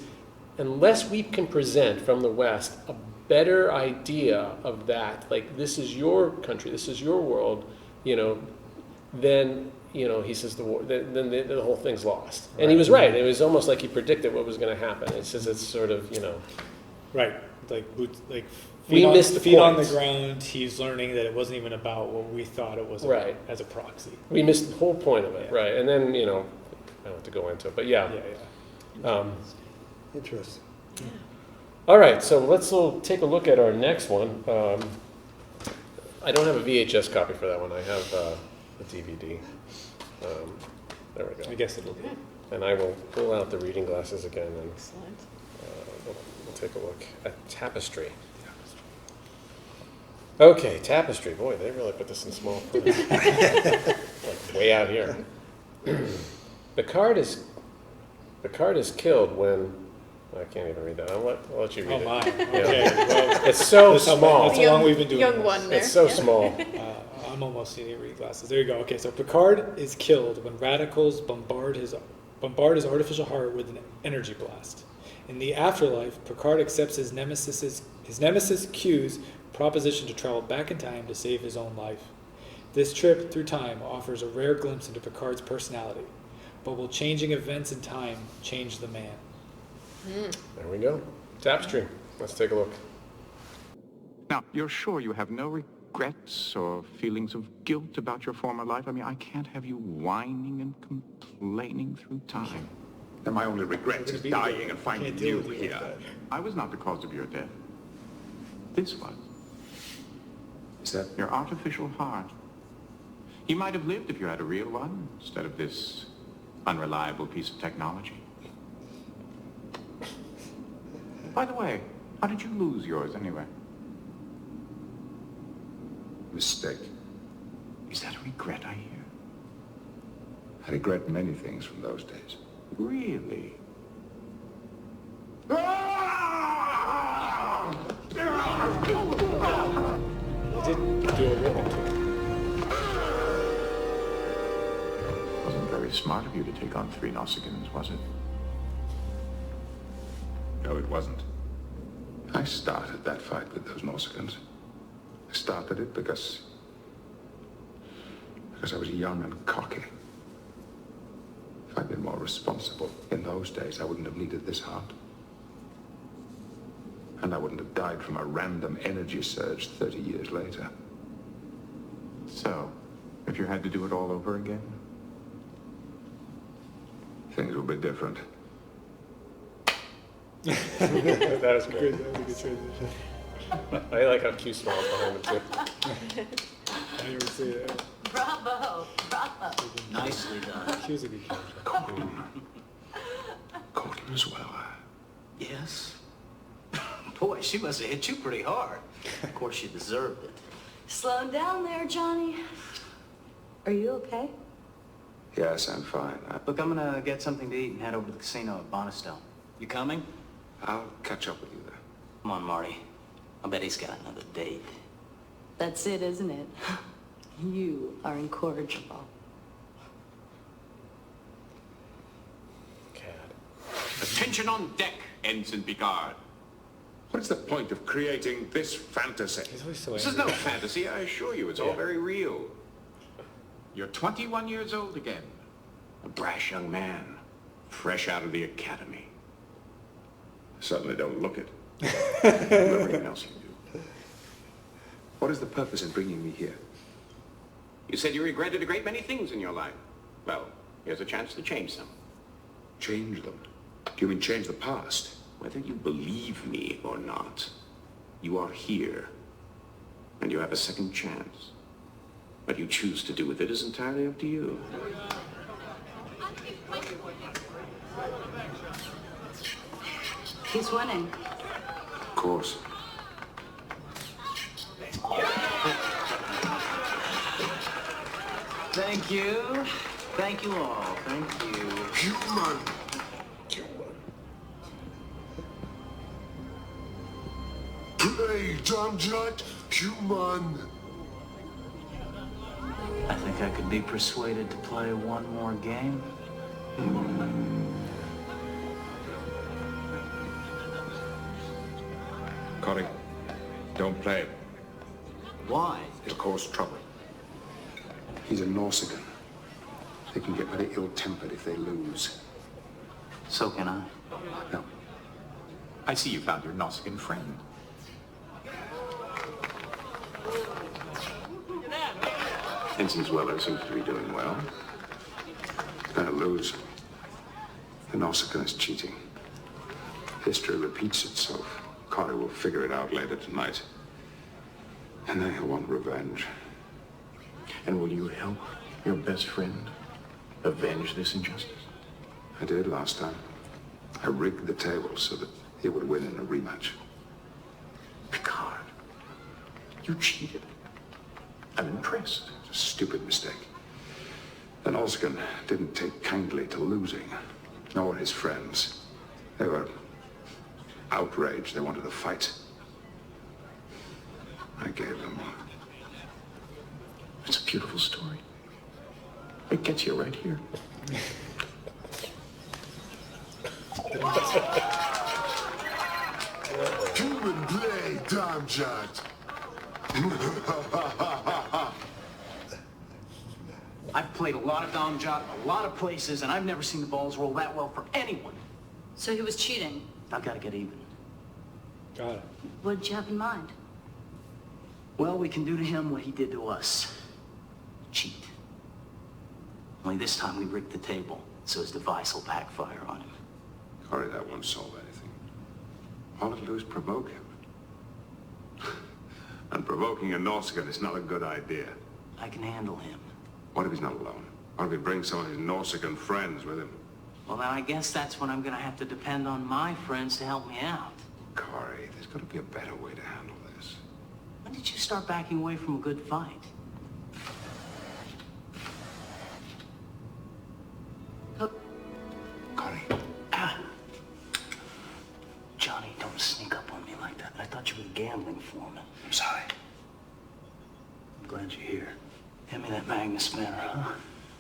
unless we can present from the West a better idea of that, this is your country, this is your world, then he says the war, then the whole thing's lost. And he was right. It was almost like he predicted what was going to happen. It says it's sort of right, we missed the feet on the point. ground. He's learning that it wasn't even about what we thought it was Right. as a proxy. We missed the whole point of it, right? And then I don't have to go into it, but yeah. Interesting. All right, so let's take a look at our next one. I don't have a VHS copy for that one. I have a DVD. There we go. I guess it'll be. And I will pull out the reading glasses again, and Excellent. we'll take a look at Tapestry. Okay, Tapestry. Boy, they really put this in small print. Way out here. Picard is killed when... I can't even read that. I'll let you read it. Oh, my. Yeah. Okay. Well, it's so small. That's how long we've been doing young this. one there. It's so Yeah. small. I'm almost needing reading glasses. There you go. Okay, so Picard is killed when radicals bombard his artificial heart with an energy blast. In the afterlife, Picard accepts his nemesis Q's proposition to travel back in time to save his own life. This trip through time offers a rare glimpse into Picard's personality, but will changing events in time change the man? There we go. Tapestry. Let's take a look. Now, you're sure you have no regrets or feelings of guilt about your former life? I mean, I can't have you whining and complaining through time. And my only regret is dying and finding you here. I was not the cause of your death. This was. Is that... Your artificial heart. You might have lived if you had a real one, instead of this unreliable piece of technology. By the way, how did you lose yours anyway? Mistake. Is that a regret I hear? I regret many things from those days. Really? He didn't do a ribbon to him. Wasn't very smart of you to take on 3 Nausicaans, was it? No, it wasn't. I started that fight with those Nausicaans. I started it because I was young and cocky. If I'd been more responsible in those days, I wouldn't have needed this heart. And I wouldn't have died from a random energy surge 30 years later. So, if you had to do it all over again? Things would be different. That was great. That was a good transition. I like how Q smiles behind him, too. I didn't even see that. Bravo, bravo. Nicely done. She was a good character. Colton as well. Yes. Boy, she must have hit you pretty hard. Of course, she deserved it. Slow down there, Johnny. Are you okay? Yes, I'm fine. Look, I'm gonna get something to eat and head over to the casino at Bonestell. You coming? I'll catch up with you there. Come on, Marty. I bet he's got another date. That's it, isn't it? You are incorrigible. Attention on deck, Ensign Picard. What is the point of creating this fantasy? He's always so This is angry. no fantasy, I assure you. It's all very real. You're 21 years old again. A brash young man, fresh out of the academy. Certainly don't look it. Everything else you do. What is the purpose in bringing me here? You said you regretted a great many things in your life. Well, here's a chance to change some. Change them? Do you mean change the past? Whether you believe me or not, you are here. And you have a second chance. What you choose to do with it is entirely up to you. He's winning. Of course. Thank you. Thank you all. Thank you. Human. Play, John-Jut. Human. I think I could be persuaded to play one more game. Connie, don't play. Why? It'll cause trouble. He's a Nausicaan. They can get very ill-tempered if they lose. So can I. No. I see you found your Nausicaan friend. Ensign Zweller seems to be doing well. He's going to lose. The Nausicaan is cheating. History repeats itself. Connie will figure it out later tonight. And then he'll want revenge. And will you help your best friend avenge this injustice? I did last time. I rigged the table so that he would win in a rematch. Picard, you cheated. I'm impressed. It's a stupid mistake. Then Oskin didn't take kindly to losing, nor his friends. They were outraged. They wanted to fight. I gave them. It's a beautiful story. It gets you right here. Come and play, Tom Shot. I've played a lot of Dom Jot, a lot of places, and I've never seen the balls roll that well for anyone. So he was cheating. I've got to get even. Got it. What did you have in mind? Well, we can do to him what he did to us. Cheat. Only this time we rigged the table, so his device will backfire on him. Corey, that won't solve anything. All it'll do is provoke him. And provoking a Nausicaa is not a good idea. I can handle him. What if he's not alone? What if he brings some of his Nausicaan friends with him? Well, then I guess that's when I'm going to have to depend on my friends to help me out. Corey, there's got to be a better way to handle this. When did you start backing away from a good fight? Corey. Johnny, don't sneak up on me like that. I thought you were the gambling foreman. I'm sorry. I'm glad you're here. Hand me that Magnus Manor, huh?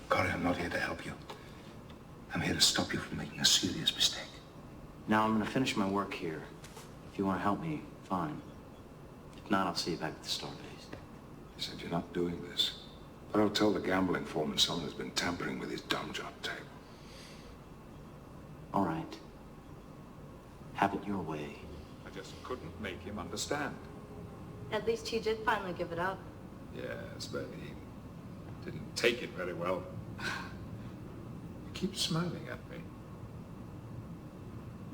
Corey, I'm not here to help you. I'm here to stop you from making a serious mistake. Now I'm going to finish my work here. If you want to help me, fine. If not, I'll see you back at the Starbase. You said you're not doing this. But I'll tell the gambling foreman someone has been tampering with his dumb job tape. All right. Have it your way. I just couldn't make him understand. At least he did finally give it up. Yes, but he didn't take it very well. He keeps smiling at me.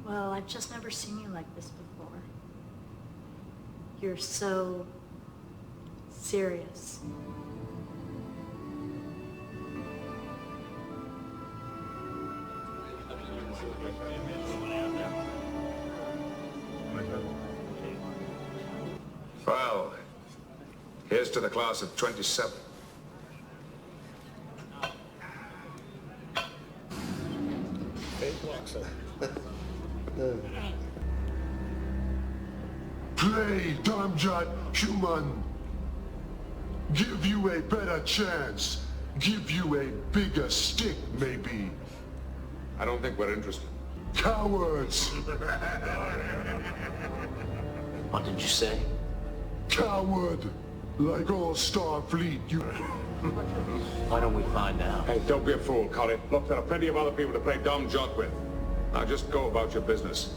Well, I've just never seen you like this before. You're so serious. Well, here's to the class of 27. Play, Darmstadt Schumann. Give you a better chance. Give you a bigger stick, maybe. I don't think we're interested. Cowards! What did you say? Coward! Like all Starfleet, you... Why don't we find out? Hey, don't be a fool, Colin. Look, there are plenty of other people to play dumb jot with. Now just go about your business.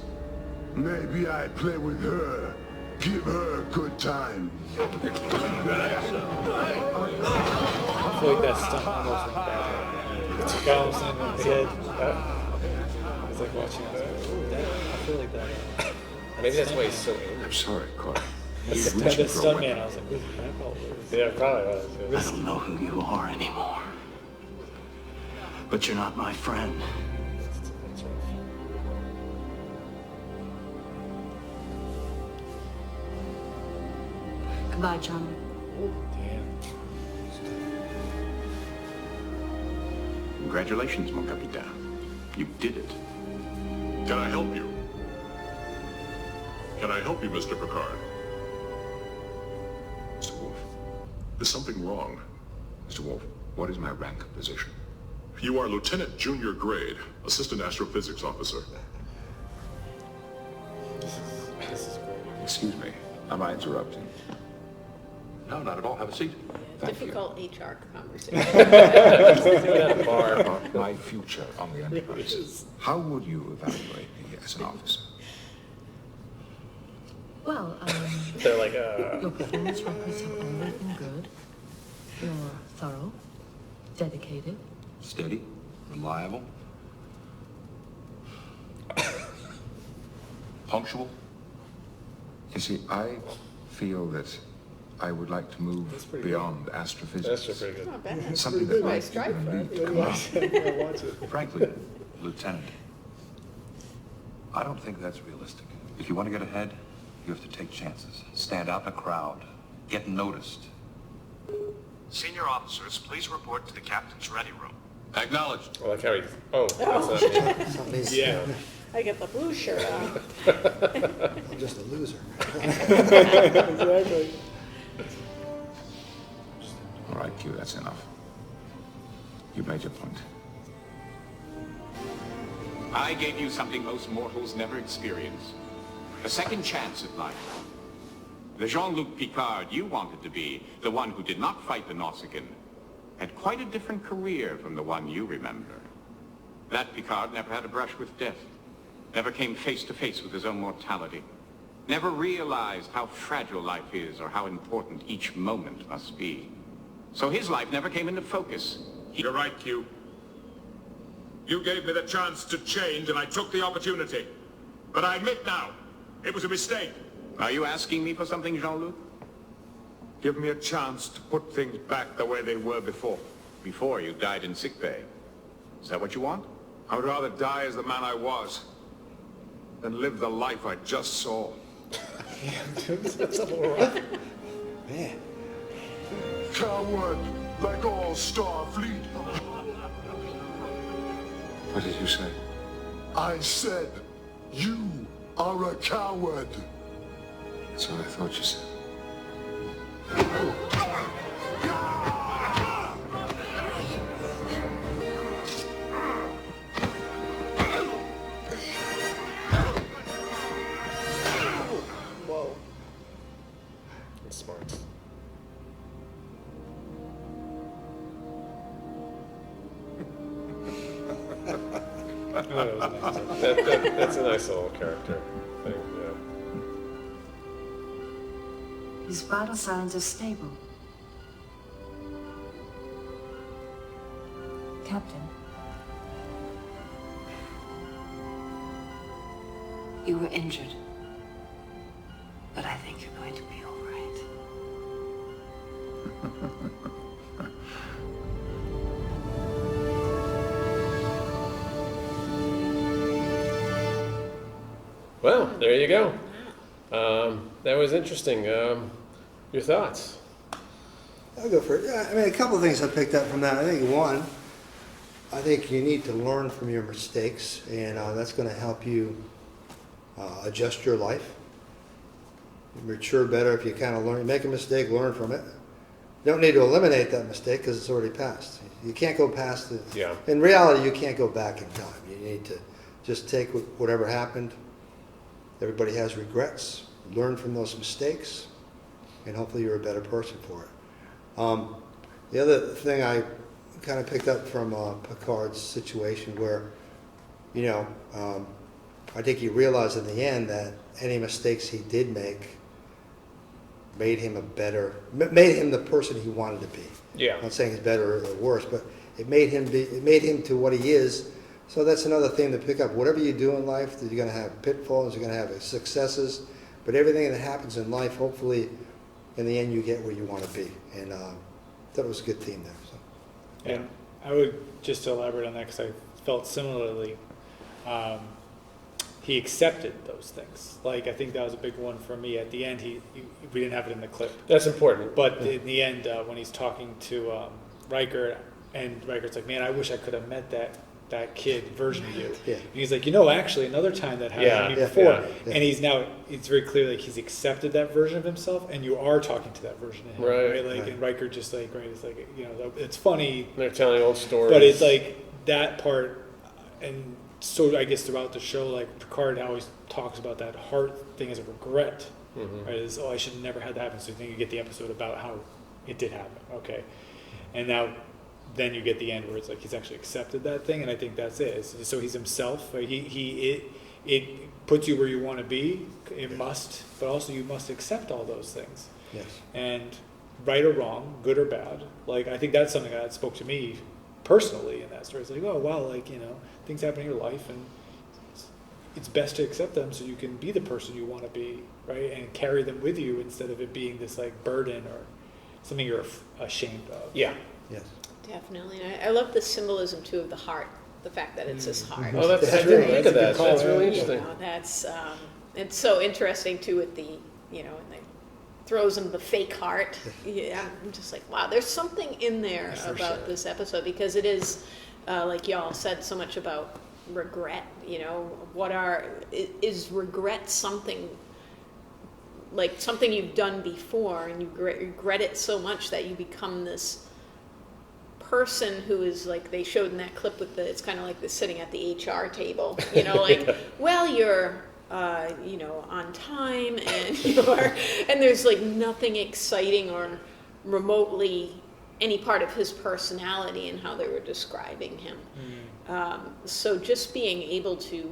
Maybe I play with her. Give her a good time. I feel like that's stuff almost like that. It's almost in the head. It's like watching. I feel like that. Maybe that's why he's so angry. I'm sorry, Corey. The stuntman. I was like, who's that? Yeah, probably was. Yeah. I don't know who you are anymore. But you're not my friend. Goodbye, Johnny. Congratulations, mon capitaine. You did it. Can I help you? Can I help you, Mr. Picard? Mr. Wolf. Is something wrong? Mr. Wolf, what is my rank and position? You are Lieutenant Junior Grade, Assistant Astrophysics Officer. This is great. Excuse me, am I interrupting? No, not at all. Have a seat. Difficult HR conversation. About my future on the Enterprise. How would you evaluate me as an officer? Well, They're like, your performance records have always been good. You're thorough, dedicated. Steady, reliable, punctual. You see, I feel that I would like to move beyond astrophysics. That's pretty good. Not bad. Something that might Nice try even for lead it. to command. Frankly, Lieutenant, I don't think that's realistic. If you want to get ahead, you have to take chances. Stand out in a crowd. Get noticed. Senior officers, please report to the captain's ready room. Acknowledged. Well, like Harry. Oh, that's not me. Yeah. I get the blue shirt on. I'm just a loser. Exactly. All right, Q, that's enough. You've made your point. I gave you something most mortals never experience. A second chance at life. The Jean-Luc Picard you wanted to be, the one who did not fight the Nausicaan, had quite a different career from the one you remember. That Picard never had a brush with death, never came face to face with his own mortality, never realized how fragile life is or how important each moment must be. So his life never came into focus. You're right, Q. You gave me the chance to change, and I took the opportunity. But I admit now, it was a mistake. Are you asking me for something, Jean-Luc? Give me a chance to put things back the way they were before. Before you died in sickbay. Is that what you want? I would rather die as the man I was than live the life I just saw. That's a little rough. Man. Coward, like all Starfleet. What did you say? I said, you are a coward. That's what I thought you said. Whoa. That's smart. That's a nice little character thing, yeah. His vital signs are stable. Captain. You were injured. But I think you're going to be all right. Well, there you go. That was interesting. Your thoughts? I'll go for it. Yeah, I mean, a couple of things I picked up from that. I think one, I think you need to learn from your mistakes, and that's going to help you adjust your life. You mature better if you kind of learn. You make a mistake, learn from it. You don't need to eliminate that mistake because it's already passed. You can't go past it. Yeah. In reality, you can't go back in time. You need to just take whatever happened. Everybody has regrets. Learn from those mistakes, and hopefully you're a better person for it. The other thing I kind of picked up from Picard's situation where, you know, I think he realized in the end that any mistakes he did make made him the person he wanted to be. Yeah. I'm not saying he's better or worse, but it made him to what he is. So that's another thing to pick up. Whatever you do in life, you're going to have pitfalls, you're going to have successes, but everything that happens in life, hopefully, in the end, you get where you want to be. And that was a good theme there. So. And I would just elaborate on that because I felt similarly. He accepted those things. Like, I think that was a big one for me. At the end, we didn't have it in the clip. That's important. But in the end, when he's talking to Riker, and Riker's like, man, I wish I could have met that kid version of you. Yeah. And he's like, actually, another time that happened to me before. Yeah. And it's very clear like he's accepted that version of himself, and you are talking to that version of him. Right? Like, and Riker just like, right, it's like, it's funny. They're telling old stories. But it's like that part, and so I guess throughout the show, like Picard always talks about that heart thing as a regret. Mm-hmm. Right? Is, I should have never had that happen. So then you get the episode about how it did happen. Okay. And now then you get the end where it's like he's actually accepted that thing, and I think that's it. So he's himself. It puts you where you want to be. It must, but also you must accept all those things. Yes. And right or wrong, good or bad. Like, I think that's something that spoke to me personally in that story. It's like, oh wow, like, things happen in your life, and it's best to accept them so you can be the person you want to be, right? And carry them with you instead of it being this like burden or something you're ashamed of. Yeah. Yes. Definitely. And I love the symbolism too of the heart, the fact that it's his heart. Oh, that's true. Look at that. That's really interesting. That's it's so interesting too with the in the throws him the fake heart. Yeah, I'm just like, wow, there's something in there For about sure. this episode, because it is, like y'all said, so much about regret. Is regret something, like something you've done before and you regret it so much that you become this person who is like they showed in that clip with it's kind of like the sitting at the HR table, like, well, you're on time and and there's like nothing exciting or remotely any part of his personality in how they were describing him. So just being able to,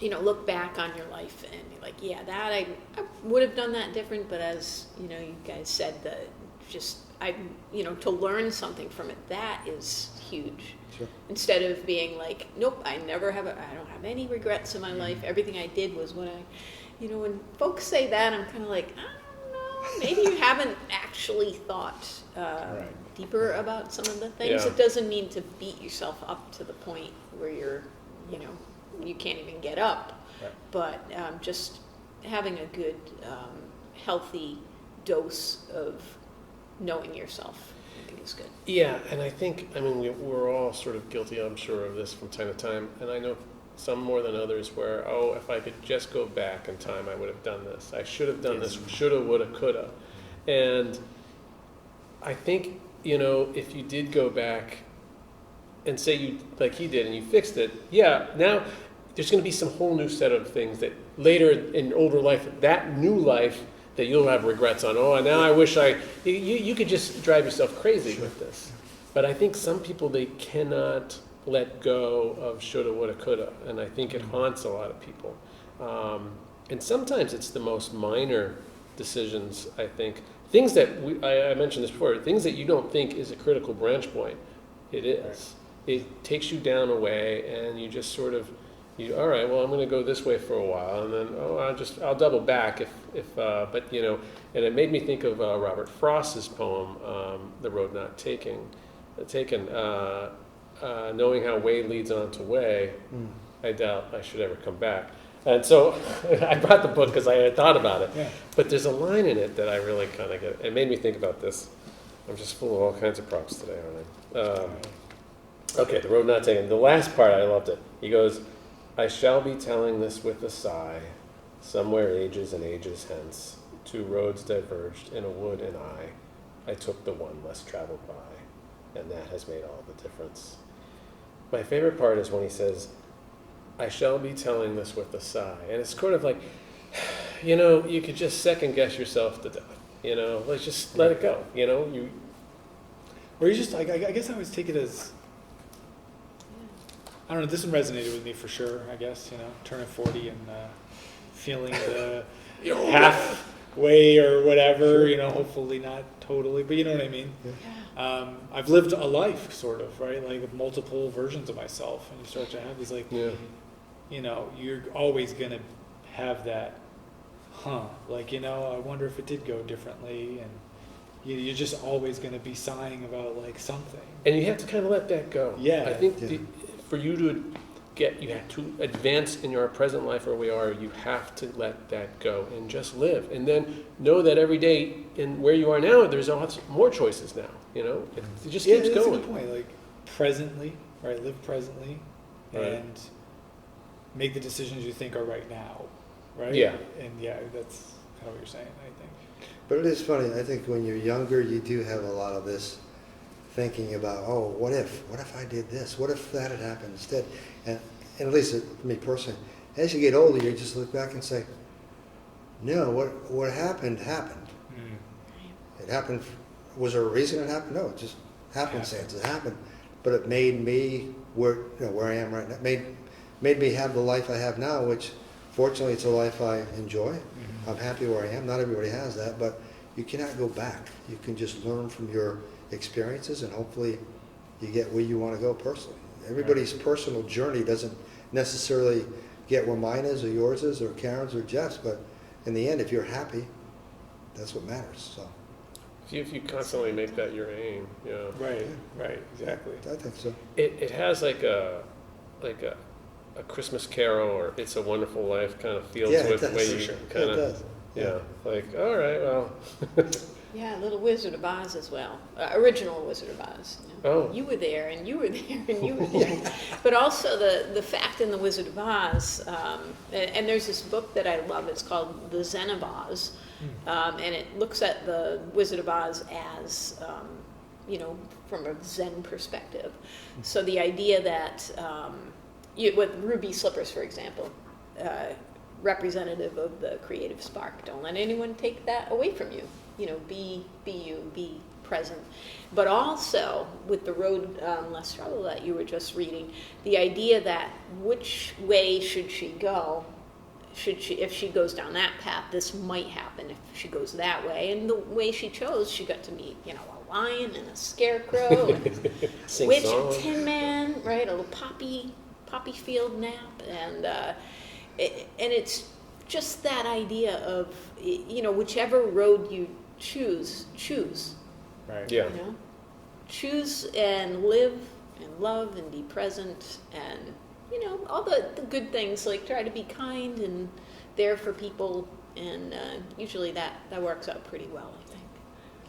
look back on your life and be like, yeah, that I would have done that different, but as, you guys said, to learn something from it, that is huge. Sure. Instead of being like, nope, I don't have any regrets in my life. Everything I did was what when folks say that, I'm kind of like, I don't know, maybe you haven't actually thought deeper about some of the things. Yeah. It doesn't mean to beat yourself up to the point where you're, you can't even get up. Right. But just having a good, healthy dose of knowing yourself, I think is good. Yeah, and I think, we're all sort of guilty, I'm sure, of this from time to time, and I know some more than others where, if I could just go back in time, I would have done this. I should have done this, shoulda, woulda, coulda. And I think, if you did go back and say you, like he did, and you fixed it, now there's going to be some whole new set of things that later in older life, that new life, that you'll have regrets on. Now I wish you could just drive yourself crazy with this. But I think some people, they cannot let go of shoulda, woulda, coulda, and I think it haunts a lot of people. And sometimes it's the most minor decisions, I think. Things that, I mentioned this before, things that you don't think is a critical branch point, it is. It takes you down a way, and you just sort of, all right, well, I'm going to go this way for a while, and then, I'll double back but and it made me think of Robert Frost's poem, The Road Not Taken, knowing how way leads on to way, I doubt I should ever come back. And so I brought the book because I had thought about it. Yeah. But there's a line in it that I really kind of get. It made me think about this. I'm just full of all kinds of props today, aren't I? Okay, The Road Not Taken. The last part, I loved it. He goes, I shall be telling this with a sigh, somewhere ages and ages hence, two roads diverged in a wood and I took the one less traveled by, and that has made all the difference. My favorite part is when he says, I shall be telling this with a sigh. And it's sort of like, you could just second guess yourself to death. Let's just let it go. Or you just, I guess I always take it as, I don't know, this one resonated with me for sure, I guess, turning 40 and feeling the halfway or whatever, hopefully not totally, but you know what I mean? Yeah. I've lived a life, sort of, right? Like with multiple versions of myself, and you start to have these, like, you're always going to have that, like, I wonder if it did go differently, and you're just always going to be sighing about, like, something. And you have to kind of let that go. Yeah. I think for you to you have to advance in your present life where we are, you have to let that go and just live. And then know that every day in where you are now, there's more choices now, It just keeps going. That's a good point. Like, presently, right? Live presently, and make the decisions you think are right now, right? Yeah. And that's kind of what you're saying, I think. But it is funny. I think when you're younger, you do have a lot of this thinking about, what if I did this? What if that had happened instead? And at least for me personally, as you get older, you just look back and say, no, what happened. It happened. Was there a reason it happened? No, it just happenstance. It happened. But it made me where I am right now. Made me have the life I have now, which fortunately it's a life I enjoy. Mm-hmm. I'm happy where I am. Not everybody has that, but you cannot go back. You can just learn from your experiences, and hopefully you get where you want to go personally. Everybody's personal journey doesn't necessarily get where mine is or yours is or Karen's or Jeff's, but in the end, if you're happy, that's what matters. So if you constantly make that your aim, Right, exactly. I think so. It has like a Christmas Carol or It's a Wonderful Life kind of feel to it, the way you kind of Yeah, like, all right, well. Yeah, Little Wizard of Oz as well. Original Wizard of Oz. You know. Oh. You were there, and you were there, and you were there. But also the fact in the Wizard of Oz, and there's this book that I love. It's called The Zen of Oz, and it looks at the Wizard of Oz as, from a Zen perspective. So the idea that, with Ruby Slippers, for example, representative of the creative spark. Don't let anyone take that away from you. Be you, be present. But also, with The Road Less Traveled that you were just reading, the idea that which way should she go? If she goes down that path, this might happen. If she goes that way, and the way she chose, she got to meet, a lion and a scarecrow, and a witch and Tin Man, right? A little poppy field nap, and it's just that idea of, whichever road you choose. Right. Yeah. Choose and live and love and be present and, all the good things, like try to be kind and there for people, and usually that works out pretty well, I think.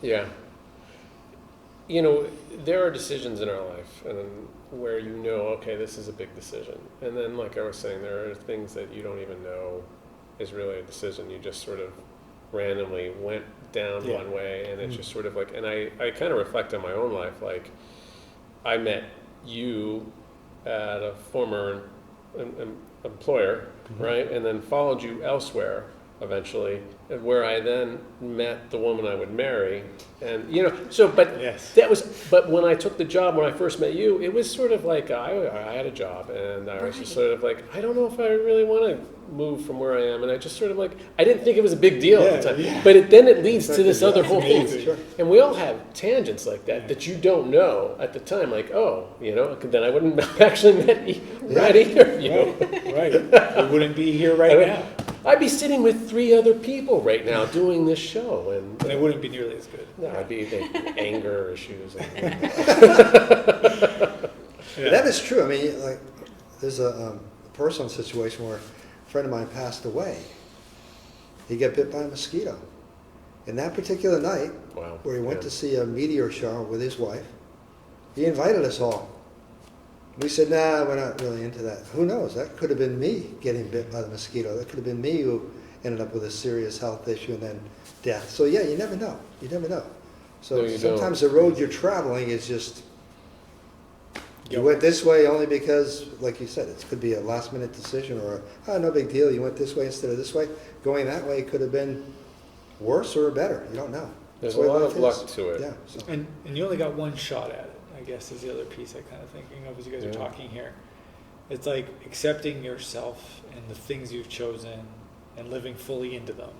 Yeah. There are decisions in our life and where okay, this is a big decision. And then, like I was saying, there are things that you don't even know is really a decision. You just sort of randomly went down one way, and it's just sort of like, and I kind of reflect on my own life. Like, I met you at a former employer, right? And then followed you elsewhere eventually, where I then met the woman I would marry. And, but when I took the job, when I first met you, it was sort of like, I had a job, and I was just sort of like, I don't know if I really want to move from where I am. And I just sort of like, I didn't think it was a big deal at the time. Yeah. But then it leads to this other whole thing. Sure. And we all have tangents like that you don't know at the time. Like, then I wouldn't have actually met you right either. Right. We wouldn't be here now. I'd be sitting with 3 other people right now doing this show, and it wouldn't be nearly as good. No, I'd be anger issues. That is true. I mean, like, there's a personal situation where a friend of mine passed away. He got bit by a mosquito. And that particular night, where he went to see a meteor shower with his wife, he invited us all. We said, nah, we're not really into that. Who knows? That could have been me getting bit by the mosquito. That could have been me who ended up with a serious health issue and then death. So yeah, you never know. You never know. So sometimes the road you're traveling is just, you went this way only because, like you said, it could be a last minute decision, or no big deal, you went this way instead of this way. Going that way could have been worse or better. You don't know. There's a lot of luck to it. Yeah. So. And you only got one shot at it, I guess, is the other piece I'm kind of thinking of as you guys are talking here. It's like accepting yourself and the things you've chosen and living fully into them.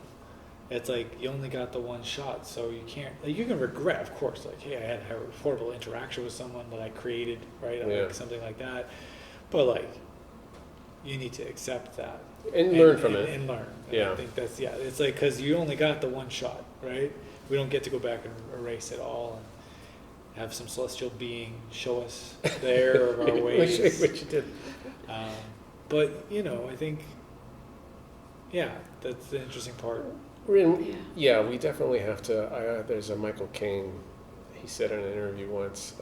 It's like you only got the one shot, so you can't. Like, you can regret, of course. Like, hey, I had a horrible interaction with someone that I created, right? Like something like that. But like, you need to accept that and learn from it and learn. And I think that's It's like, because you only got the one shot, right? We don't get to go back and erase it all and have some celestial being show us the error of our ways. Which you did. But I think, that's the interesting part. Yeah, we definitely have to. There's a Michael Caine. He said in an interview once.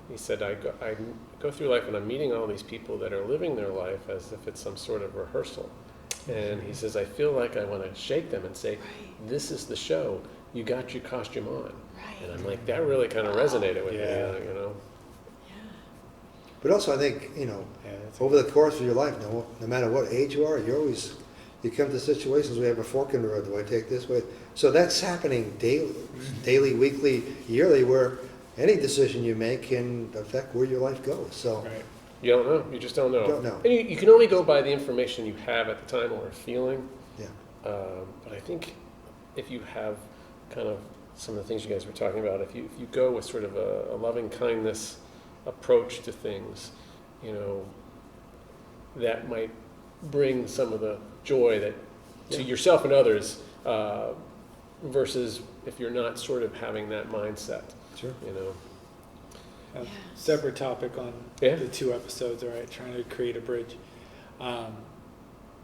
He said, I go through life and I'm meeting all these people that are living their life as if it's some sort of rehearsal. And he says, I feel like I want to shake them and say, this is the show. You got your costume on. Right. And I'm like, that really kind of resonated with me, But also, I think, over the course of your life, no matter what age you are, you come to situations where you have a fork in the road. Do I take this way? So that's happening daily, weekly, yearly, where any decision you make can affect where your life goes. So you don't know. You just don't know. Don't know. And you can only go by the information you have at the time or a feeling. Yeah. But I think if you have kind of some of the things you guys were talking about, if you go with sort of a loving kindness approach to things, that might bring some of the joy that to yourself and others, versus if you're not sort of having that mindset. Sure. Separate topic on the 2 episodes, all right, trying to create a bridge.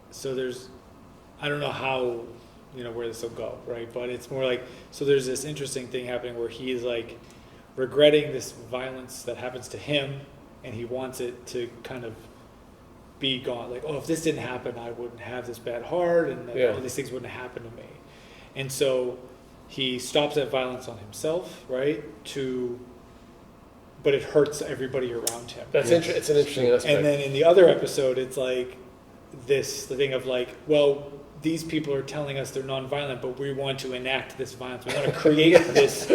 So I don't know how where this will go, right? But it's more like, so there's this interesting thing happening where he's like regretting this violence that happens to him, and he wants it to kind of be gone. Like, oh, if this didn't happen, I wouldn't have this bad heart, and all these things wouldn't happen to me. And so he stops that violence on himself, right? But it hurts everybody around him. It's an interesting aspect. And then in the other episode, it's like the thing of like, well, these people are telling us they're nonviolent, but we want to enact this violence. We want to create this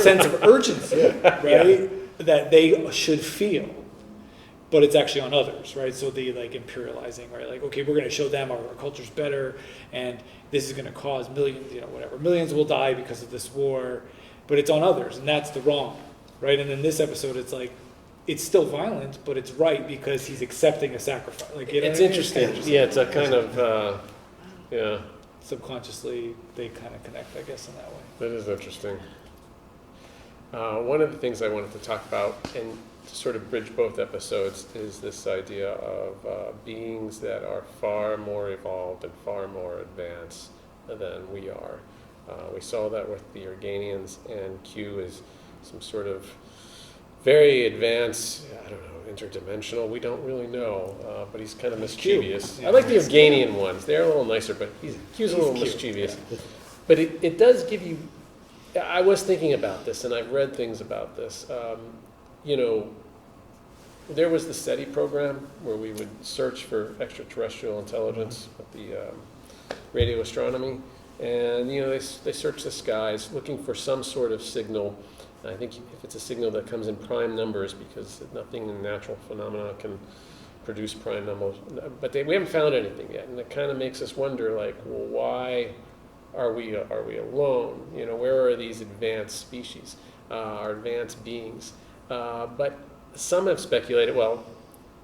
sense of urgency, right? That they should feel, but it's actually on others, right? So the like imperializing, right? Like, okay, we're going to show them our culture's better, and this is going to cause millions, whatever. Millions will die because of this war, but it's on others, and that's the wrong, right? And in this episode, it's like, it's still violent, but it's right because he's accepting a sacrifice. Like, it's interesting. It's a kind of, subconsciously, they kind of connect, I guess, in that way. That is interesting. One of the things I wanted to talk about, and to sort of bridge both episodes, is this idea of beings that are far more evolved and far more advanced than we are. We saw that with the Organians, and Q is some sort of very advanced, I don't know, interdimensional, we don't really know, but he's kind of mischievous. I like the Organian ones. They're a little nicer, but Q's a little mischievous. Yeah. But it does give you, I was thinking about this, and I've read things about this. There was the SETI program where we would search for extraterrestrial intelligence with the radio astronomy, and they search the skies looking for some sort of signal. I think if it's a signal that comes in prime numbers, because nothing in natural phenomena can produce prime numbers, but we haven't found anything yet, and it kind of makes us wonder, like, well, why are we alone? Where are these advanced species, our advanced beings? But some have speculated. Well,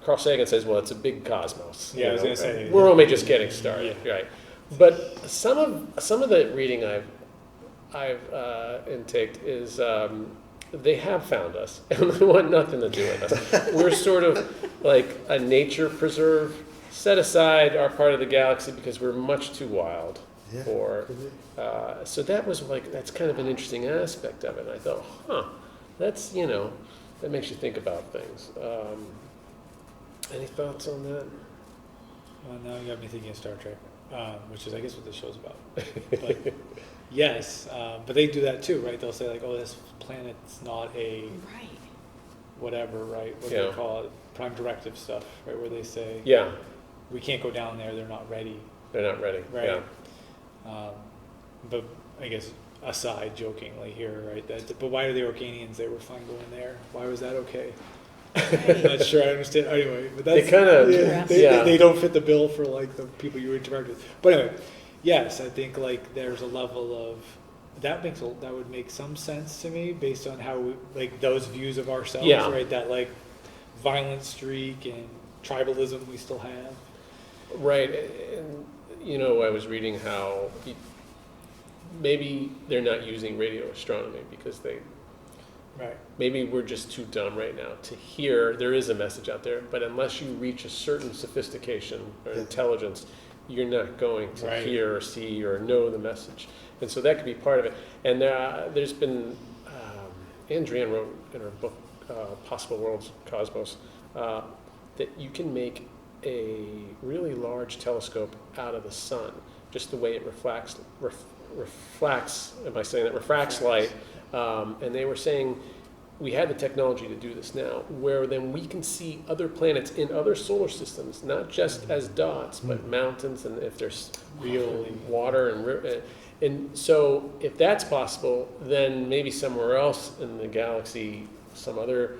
Carl Sagan says, well, it's a big cosmos. Yeah, I was going to say we're only just getting started, right? But some of the reading I've intaked is they have found us, and they want nothing to do with us. We're sort of like a nature preserve, set aside our part of the galaxy because we're much too wild for. So that's kind of an interesting aspect of it. And I thought, that's that makes you think about things. Any thoughts on that? Well, now you got me thinking of Star Trek, which is, I guess, what this show's about. But, yes, but they do that too, right? They'll say like, "Oh, this planet's not a whatever, right? What do they call it? Prime directive stuff, right? Where they say, we can't go down there. They're not ready. They're not ready, right? Yeah. But I guess aside, jokingly here, right? But why are the Organians? They were fine going there. Why was that okay? I'm not sure I understand. Anyway, but that's, they kind of they don't fit the bill for like the people you interact with. But anyway, yes, I think like there's a level of that would make some sense to me based on how like those views of ourselves, right? That like violent streak and tribalism we still have, right? And I was reading how maybe they're not using radio astronomy because maybe we're just too dumb right now to hear there is a message out there, but unless you reach a certain sophistication or intelligence, you're not going to hear or see or know the message. And so that could be part of it. And there's been, Andrian wrote in her book, Possible Worlds, Cosmos, that you can make a really large telescope out of the sun, just the way it refracts, am I saying that? Refracts light. And they were saying we had the technology to do this now, where then we can see other planets in other solar systems, not just as dots, but mountains, and if there's real water and so if that's possible, then maybe somewhere else in the galaxy, some other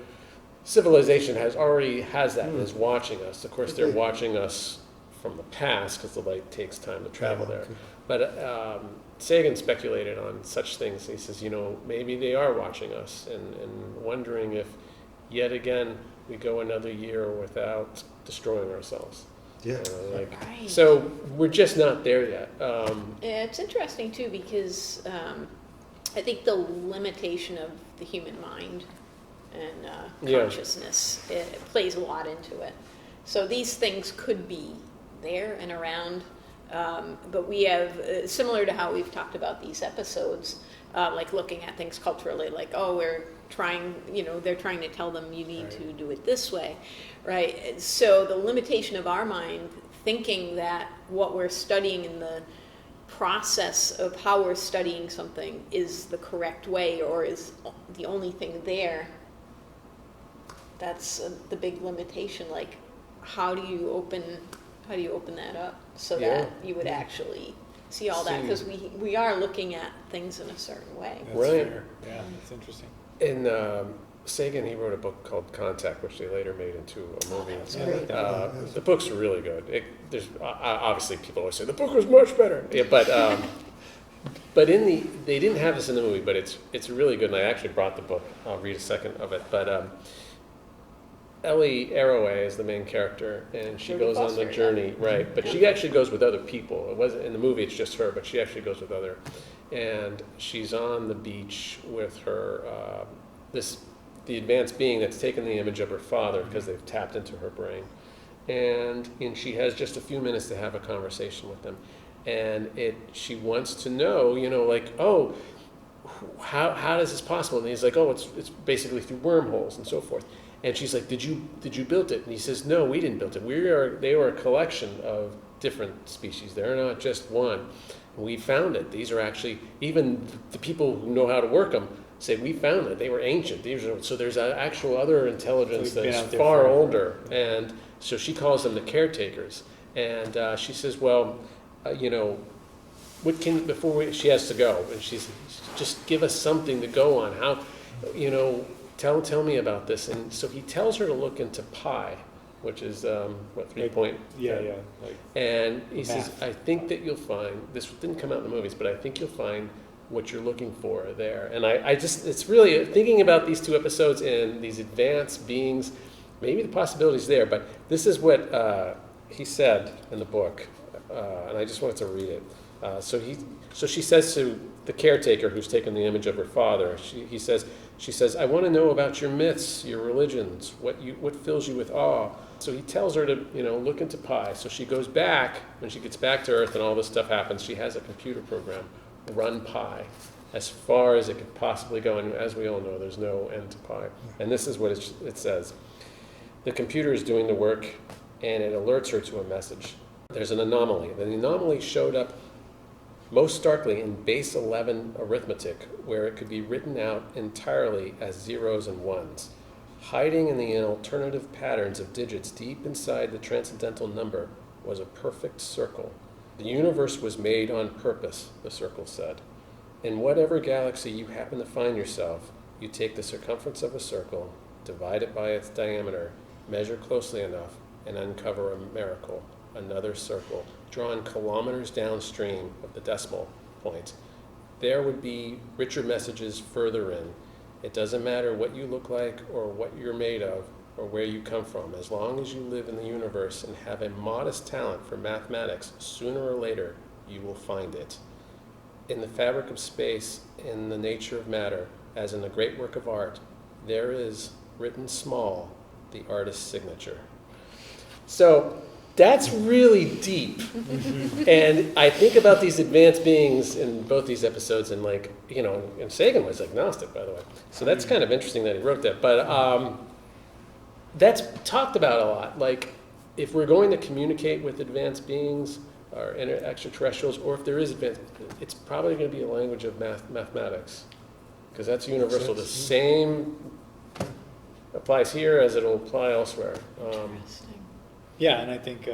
civilization has that and is watching us. Of course, they're watching us from the past because the light takes time to travel there. But Sagan speculated on such things. He says, maybe they are watching us and wondering if, yet again, we go another year without destroying ourselves. Yeah. So we're just not there yet. It's interesting, too, because I think the limitation of the human mind and consciousness it plays a lot into it. So these things could be there and around. But we have, similar to how we've talked about these episodes, like looking at things culturally, like, oh, we're trying, they're trying to tell them you need to do it this way, right? So the limitation of our mind, thinking that what we're studying in the process of how we're studying something is the correct way or is the only thing there, that's the big limitation. Like, how do you open that up so that you would actually see all that? Because we are looking at things in a certain way. That's fair. Yeah, that's interesting. In Sagan, he wrote a book called Contact, which they later made into a movie. That's great. The book's really good. There's obviously people always say the book was much better, but they didn't have this in the movie, but it's really good. And I actually brought the book. I'll read a second of it. But Ellie Arroway is the main character, and she goes on the journey, right? But she actually goes with other people. It wasn't in the movie; it's just her, but she actually goes with other. And she's on the beach with her the advanced being that's taken the image of her father because they've tapped into her brain, and she has just a few minutes to have a conversation with them, and she wants to know, like, oh, how is this possible? And he's like, oh, it's basically through wormholes and so forth. And she's like, did you build it? And he says, no, we didn't build it. They were a collection of different species. They're not just one. And we found it. These are actually, even the people who know how to work them say, we found it. They were ancient. So there's an actual other intelligence that's far older. And so she calls them the caretakers. And she says, well, she has to go. And she's, just give us something to go on. How, tell me about this. And so he tells her to look into pi, which is 3 point. Yeah. And he says, I think that you'll find, this didn't come out in the movies, but I think you'll find what you're looking for there. And it's really thinking about these two episodes and these advanced beings, maybe the possibilities there, but this is what he said in the book, and I just wanted to read it. So she says to the caretaker who's taken the image of her father, she says, I want to know about your myths, your religions, what fills you with awe. So he tells her to, look into pi. So she goes back, when she gets back to Earth and all this stuff happens, she has a computer program, run pi, as far as it could possibly go. And as we all know, there's no end to pi. And this is what it says. The computer is doing the work, and it alerts her to a message. There's an anomaly. The anomaly showed up most starkly in base 11 arithmetic, where it could be written out entirely as zeros and ones. Hiding in the alternative patterns of digits deep inside the transcendental number was a perfect circle. The universe was made on purpose, the circle said. In whatever galaxy you happen to find yourself, you take the circumference of a circle, divide it by its diameter, measure closely enough, and uncover a miracle, another circle, drawn kilometers downstream of the decimal point. There would be richer messages further in. It doesn't matter what you look like or what you're made of or where you come from. As long as you live in the universe and have a modest talent for mathematics, sooner or later you will find it. In the fabric of space, in the nature of matter, as in a great work of art, there is, written small, the artist's signature. So that's really deep. And I think about these advanced beings in both these episodes, and and Sagan was agnostic, by the way. So that's kind of interesting that he wrote that. But that's talked about a lot. Like, if we're going to communicate with advanced beings or extraterrestrials, or if there is advanced, it's probably going to be a language of mathematics, because that's universal. The same applies here as it'll apply elsewhere. Yeah, and I think,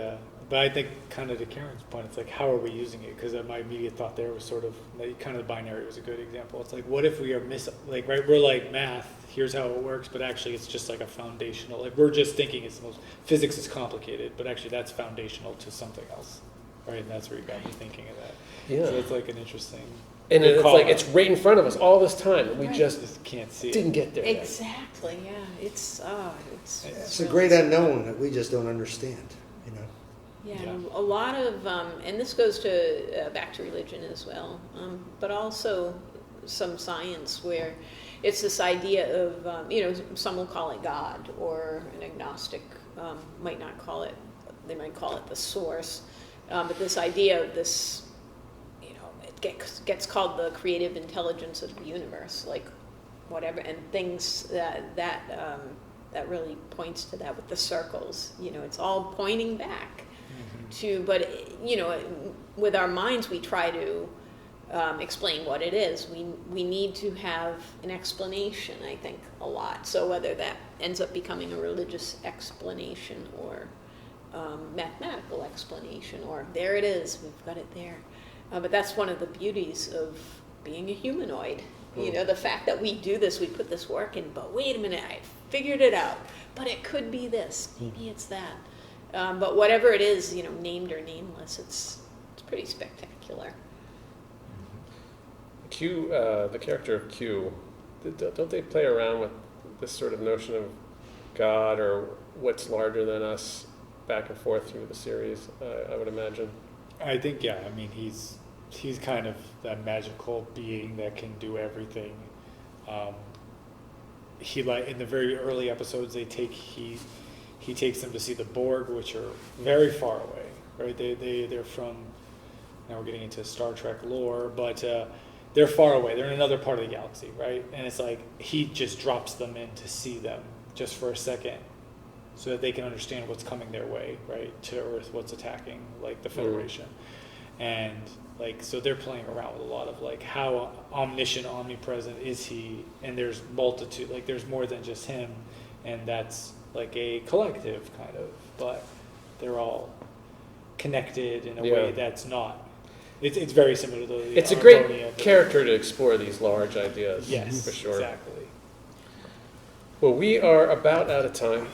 kind of to Karen's point, it's like, how are we using it? Because my immediate thought there was sort of, kind of the binary was a good example. It's like, what if we are we're like math, here's how it works, but actually it's just like a foundational, we're just thinking physics is complicated, but actually that's foundational to something else, right? And that's where you got me thinking of that. Yeah. So it's like an interesting. And it's like, it's right in front of us all this time, and we just can't see it. Didn't get there yet. Exactly, yeah. It's It's a great unknown that we just don't understand, Yeah, and a lot of, and this goes to back to religion as well, but also some science where it's this idea of, some will call it God, or an agnostic might not call it, they might call it the source. But this idea of this, it gets called the creative intelligence of the universe, like whatever, and things that really points to that with the circles. It's all pointing back to, but with our minds we try to explain what it is. We need to have an explanation, I think, a lot. So whether that ends up becoming a religious explanation or mathematical explanation, or there it is, we've got it there. But that's one of the beauties of being a humanoid. The fact that we do this, we put this work in, but wait a minute, I figured it out. But it could be this, maybe it's that. But whatever it is, named or nameless, it's pretty spectacular. Q, the character of Q, don't they play around with this sort of notion of God or what's larger than us back and forth through the series, I would imagine? I think, yeah. I mean, he's kind of that magical being that can do everything. He in the very early episodes, he takes them to see the Borg, which are very far away, right? They're from, now we're getting into Star Trek lore, but they're far away. They're in another part of the galaxy, right? And it's like he just drops them in to see them just for a second, so that they can understand what's coming their way, right, to Earth, what's attacking, like the Federation. And so they're playing around with a lot of how omniscient, omnipresent is he, and there's multitude, there's more than just him, and that's a collective kind of, but they're all connected in a way that's not. It's very similar to the It's a great character to explore these large ideas. Yes, for sure. Exactly. Well, we are about out of time.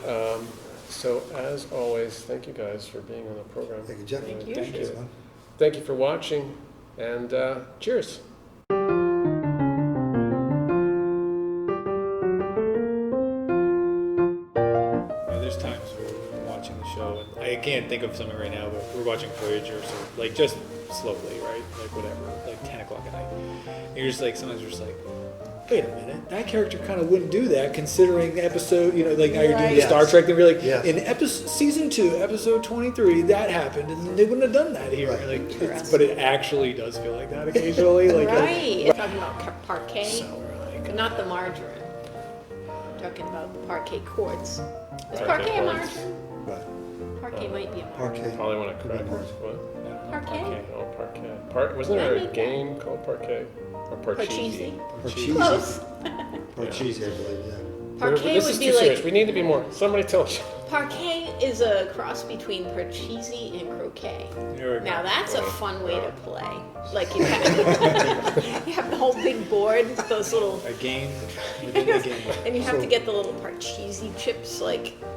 So as always, thank you guys for being on the program. Thank you, Jeff. Thank you. Thank you. Thank you for watching, and cheers. There's times where we're watching the show, and I can't think of something right now, but we're watching Voyager, so just slowly, right? Whatever, 10 o'clock at night. And you're just sometimes you're just wait a minute, that character kind of wouldn't do that, considering episode, now you're doing Star Trek, and you're in season 2, episode 23, that happened, and they wouldn't have done that here. Right. But it actually does feel like that occasionally. Right. You're talking about parquet, not the margarine. You're talking about the parquet quarters. Is parquet a margarine? What? Parquet might be a margarine. Parquet. Probably one of crackers. What? Parquet? Oh, parquet. Wasn't there a game called parquet? Or parcheesi? Parcheesi. Close. Parcheesi, I believe, yeah. Parquet this would is be too serious. We need to be more. Somebody tell us. Parquet is a cross between parcheesi and croquet. Now that's a fun way to play. You have, you have the whole big board, those little... A game within a game. And you have to get the little parcheesi chips,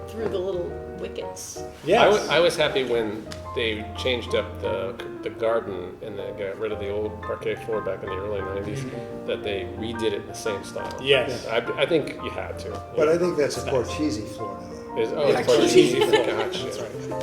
through the little wickets. Yeah. I was happy when they changed up the garden and they got rid of the old parquet floor back in the early 90s, that they redid it in the same style. Yes. I think you had to. But I think that's a Parcheesi floor now. It's Parcheesi floor. Gotcha. That's right.